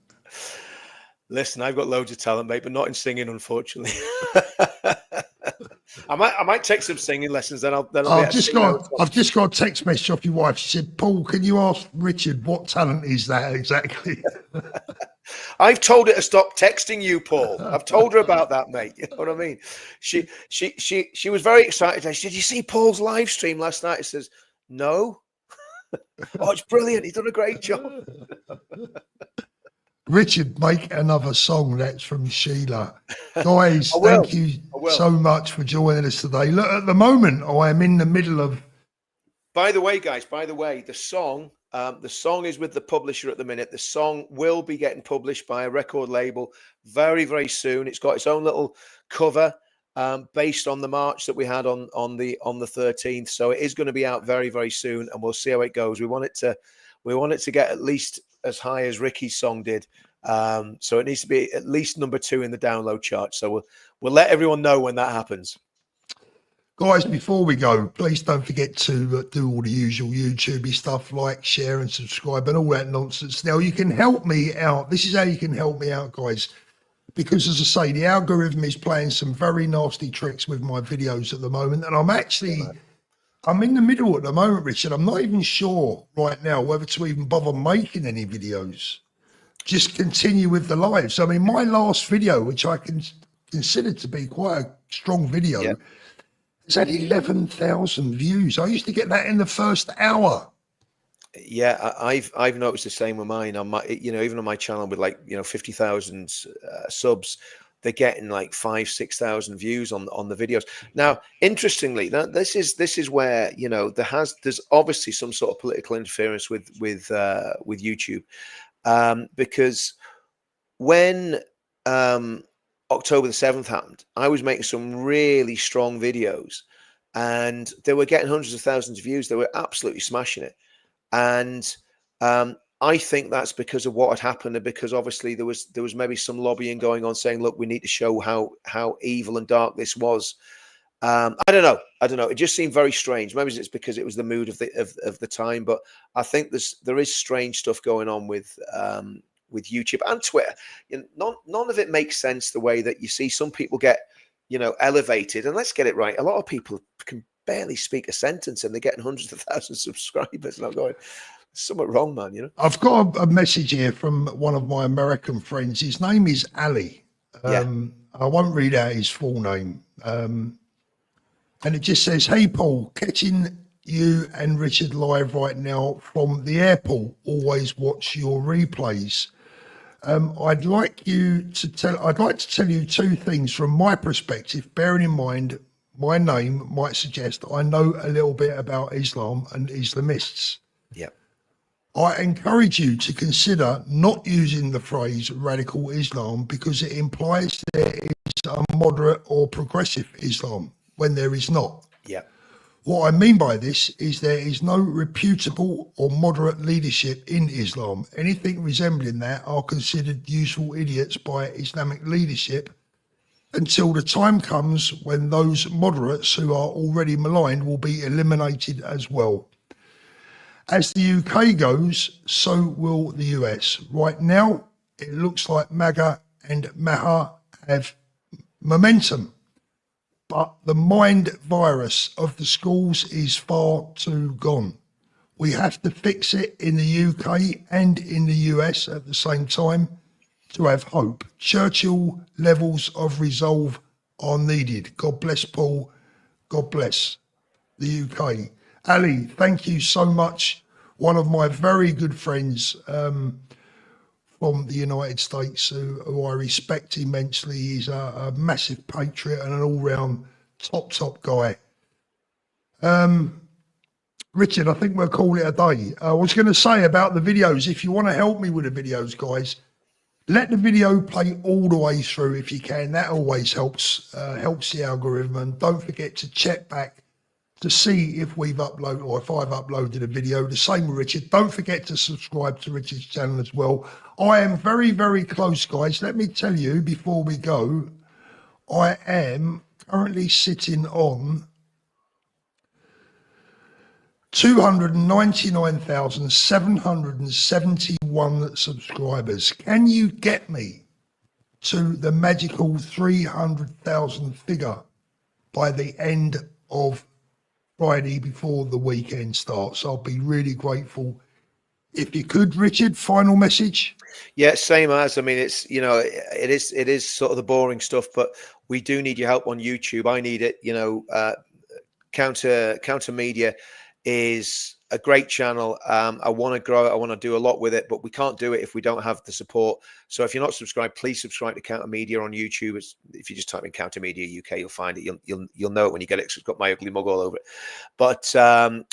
Listen, I've got loads of talent, mate, but not in singing, unfortunately. I might take some singing lessons. Then I'll be able to sing those songs. I've just got a text message off your wife. She said, "Paul, can you ask Richard what talent is that exactly?" I've told her to stop texting you, Paul. I've told her about that, mate. You know what I mean? She was very excited. She said, "Did you see Paul's live stream last night?" I says, "No." "Oh, it's brilliant. He's done a great job." Richard, make another song. That's from Sheila. Guys, thank you so much for joining us today. Look, at the moment, I am in the middle of... By the way, guys, the song is with the publisher at the minute. The song will be getting published by a record label very, very soon. It's got its own little cover based on the march that we had on the 13th. So it is going to be out very, very soon, and we'll see how it goes. We want it to get at least as high as Ricky's song did. So it needs to be at least number 2 in the download chart. So we'll let everyone know when that happens. Guys, before we go, please don't forget to do all the usual YouTubey stuff, like, share and subscribe and all that nonsense. Now, you can help me out. This is how you can help me out, guys. Because, as I say, the algorithm is playing some very nasty tricks with my videos at the moment. And I'm in the middle at the moment, Richard. I'm not even sure right now whether to even bother making any videos. Just continue with the lives. I mean, my last video, which I can consider to be quite a strong video, it's had 11,000 views. I used to get that in the first hour. Yeah, I've noticed the same with mine. On my, even on my channel with 50,000 subs, they're getting 5,000-6,000 views on the videos. Now, interestingly, this is where there's obviously some sort of political interference with YouTube, because when October the 7th happened, I was making some really strong videos, and they were getting hundreds of thousands of views. They were absolutely smashing it, and I think that's because of what had happened, and because obviously there was maybe some lobbying going on saying, look, we need to show how evil and dark this was. I don't know. It just seemed very strange. Maybe it's because it was the mood of the time, but I think there is strange stuff going on with YouTube and Twitter. None of it makes sense, the way that you see some people get elevated. And let's get it right, a lot of people can barely speak a sentence and they're getting hundreds of thousands of subscribers, and I'm going, something wrong, man. I've got a message here from one of my American friends. His name is Ali. I won't read out his full name. And it just says, "Hey, Paul, catching you and Richard live right now from the airport. Always watch your replays. I'd like to tell you 2 things from my perspective, bearing in mind my name might suggest I know a little bit about Islam and Islamists. I encourage you to consider not using the phrase radical Islam, because it implies there is a moderate or progressive Islam when there is not. What I mean by this is there is no reputable or moderate leadership in Islam. Anything resembling that are considered useful idiots by Islamic leadership, until the time comes when those moderates who are already maligned will be eliminated as well. As the UK goes, so will the US. Right now, it looks like MAGA and MAHA have momentum, but the mind virus of the schools is far too gone. We have to fix it in the UK and in the US at the same time to have hope. Churchill levels of resolve are needed. God bless Paul. God bless the UK. Ali, thank you so much. One of my very good friends from the United States, who I respect immensely. He's a massive patriot and an all-round top guy. Richard, I think we'll call it a day. I was going to say about the videos, if you want to help me with the videos, guys, let the video play all the way through if you can. That always helps the algorithm. And don't forget to check back to see if we've uploaded, or if I've uploaded a video. The same with Richard. Don't forget to subscribe to Richard's channel as well. I am very, very close, guys. Let me tell you before we go, I am currently sitting on 299,771 subscribers. Can you get me to the magical 300,000 figure by the end of Friday before the weekend starts. I'll be really grateful if you could. Richard, final message. Yeah, same as. I mean, it's, you know, it is sort of the boring stuff, but we do need your help on YouTube. I need it. You know, Counter Media is a great channel. I want to grow it. I want to do a lot with it, but we can't do it if we don't have the support. So if you're not subscribed, please subscribe to Counter Media on YouTube. If you just type in Counter Media UK, you'll find it. You'll know it when you get it, 'cause it's got my ugly mug all over it. But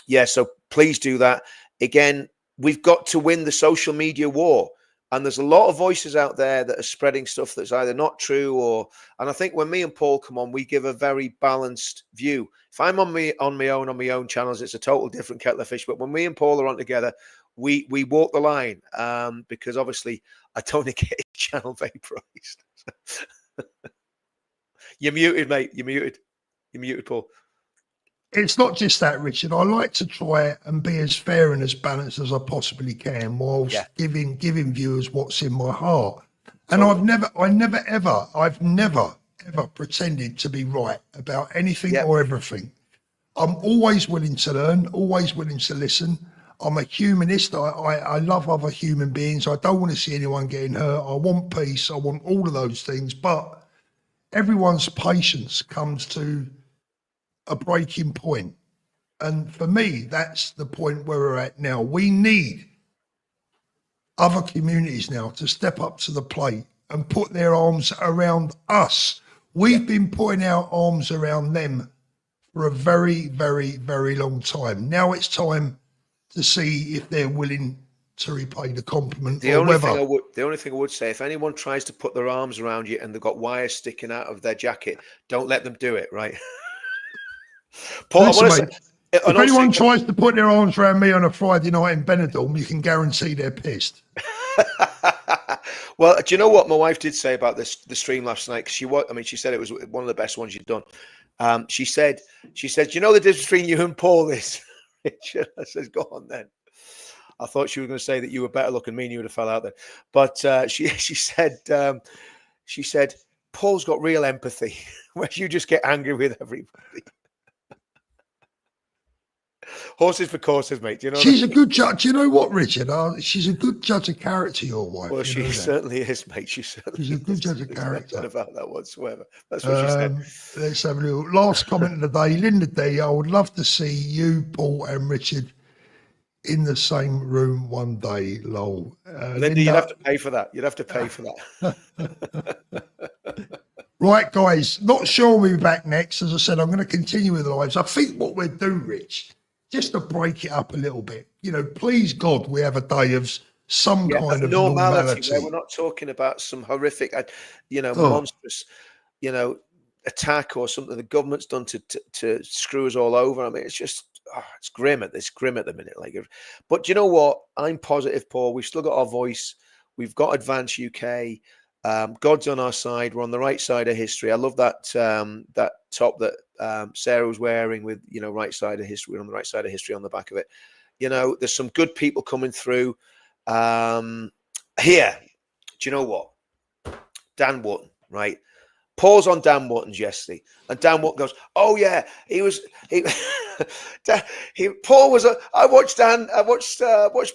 yeah, so please do that. Again, we've got to win the social media war. And there's a lot of voices out there that are spreading stuff that's either not true or, and I think when me and Paul come on, we give a very balanced view. If I'm on my own channels, it's a total different kettle of fish. But when me and Paul are on together, we walk the line, because obviously I don't want to get his channel vaporized. You're muted, mate. You're muted, Paul. It's not just that, Richard. I like to try and be as fair and as balanced as I possibly can, whilst giving viewers what's in my heart. And I've never ever pretended to be right about anything or everything. I'm always willing to learn, always willing to listen. I'm a humanist. I love other human beings. I don't want to see anyone getting hurt. I want peace. I want all of those things. But everyone's patience comes to a breaking point. And for me, that's the point where we're at now. We need other communities now to step up to the plate and put their arms around us. We've been putting our arms around them for a very, very, very long time. Now it's time to see if they're willing to repay the compliment. The only thing I would say, if anyone tries to put their arms around you and they've got wires sticking out of their jacket, don't let them do it, right? Paul, listen, mate, if anyone tries to put their arms around me on a Friday night in Benidorm, you can guarantee they're pissed. Well, do you know what my wife did say about the stream last night? Because she said it was one of the best ones you'd done. She said, you know the difference between you and Paul is, Richard? I says, go on then. I thought she was going to say that you were better looking, me and you would have fell out there. But she said, Paul's got real empathy, where you just get angry with everybody. Horses for courses, mate. Do you know? She's a good judge. You know what, Richard? She's a good judge of character, your wife. Well, she certainly is, mate. She's a good judge of character. Not about that whatsoever. That's what she said. Let's have a little last comment of the day. Linda D, I would love to see you, Paul, and Richard in the same room one day. Lol. Linda, you'd have to pay for that. You'd have to pay for that. Right, guys. Not sure we'll be back next. As I said, I'm going to continue with the lives. I think what we'll do, Rich, just to break it up a little bit, you know, please God, we have a day of some kind of normality. Where we're not talking about some horrific, monstrous, attack or something the government's done to screw us all over. I mean, it's just, it's grim at the minute. But you know what? I'm positive, Paul. We've still got our voice. We've got Advance UK. God's on our side. We're on the right side of history. I love that that top that Sarah was wearing with, right side of history. We're on the right side of history on the back of it. There's some good people coming through here. Do you know what? Dan Wotton, right? Paul's on Dan Wotton's yesterday, and Dan Wotton goes, "Oh yeah, Paul was. I watched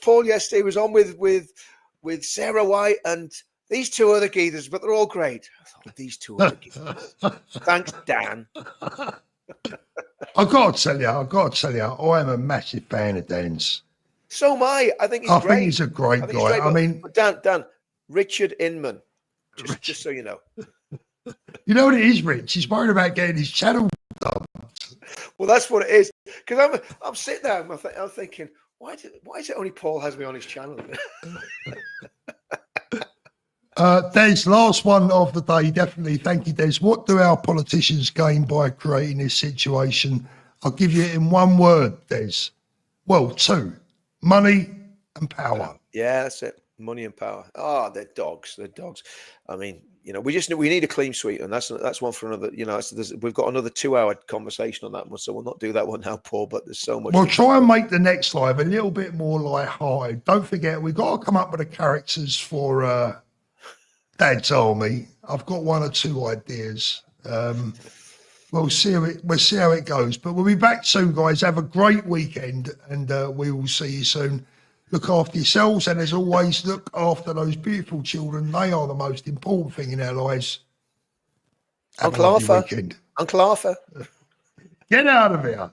Paul yesterday. He was on with Sarah White and these two other geezers, but they're all great." I thought, these two other geezers. Thanks, Dan. I've got to tell you, I am a massive fan of Dan's. So am I. I think he's great. I think he's a great guy. I mean, Dan, Richard Inman, just so you know. You know what it is, Rich? He's worried about getting his channel done. Well, that's what it is. Because I'm sitting there, I'm thinking, why is it only Paul has me on his channel? Des, last one of the day, definitely. Thank you, Des. What do our politicians gain by creating this situation? I'll give you it in one word, Des. Well, two: money and power. Yeah, that's it. Money and power. Oh, they're dogs. They're dogs. I mean, we need a clean sweep, and that's one for another. We've got another 2-hour conversation on that one, so we'll not do that one now, Paul. But there's so much. We'll try and make the next live a little bit more light-hearted. Don't forget, we've got to come up with the characters for Dad told me. I've got 1 or 2 ideas. We'll see how it goes. But we'll be back soon, guys. Have a great weekend, and we will see you soon. Look after yourselves, and as always, look after those beautiful children. They are the most important thing in our lives. Have Uncle a lovely Arthur. weekend. Uncle Arthur. Get out of here.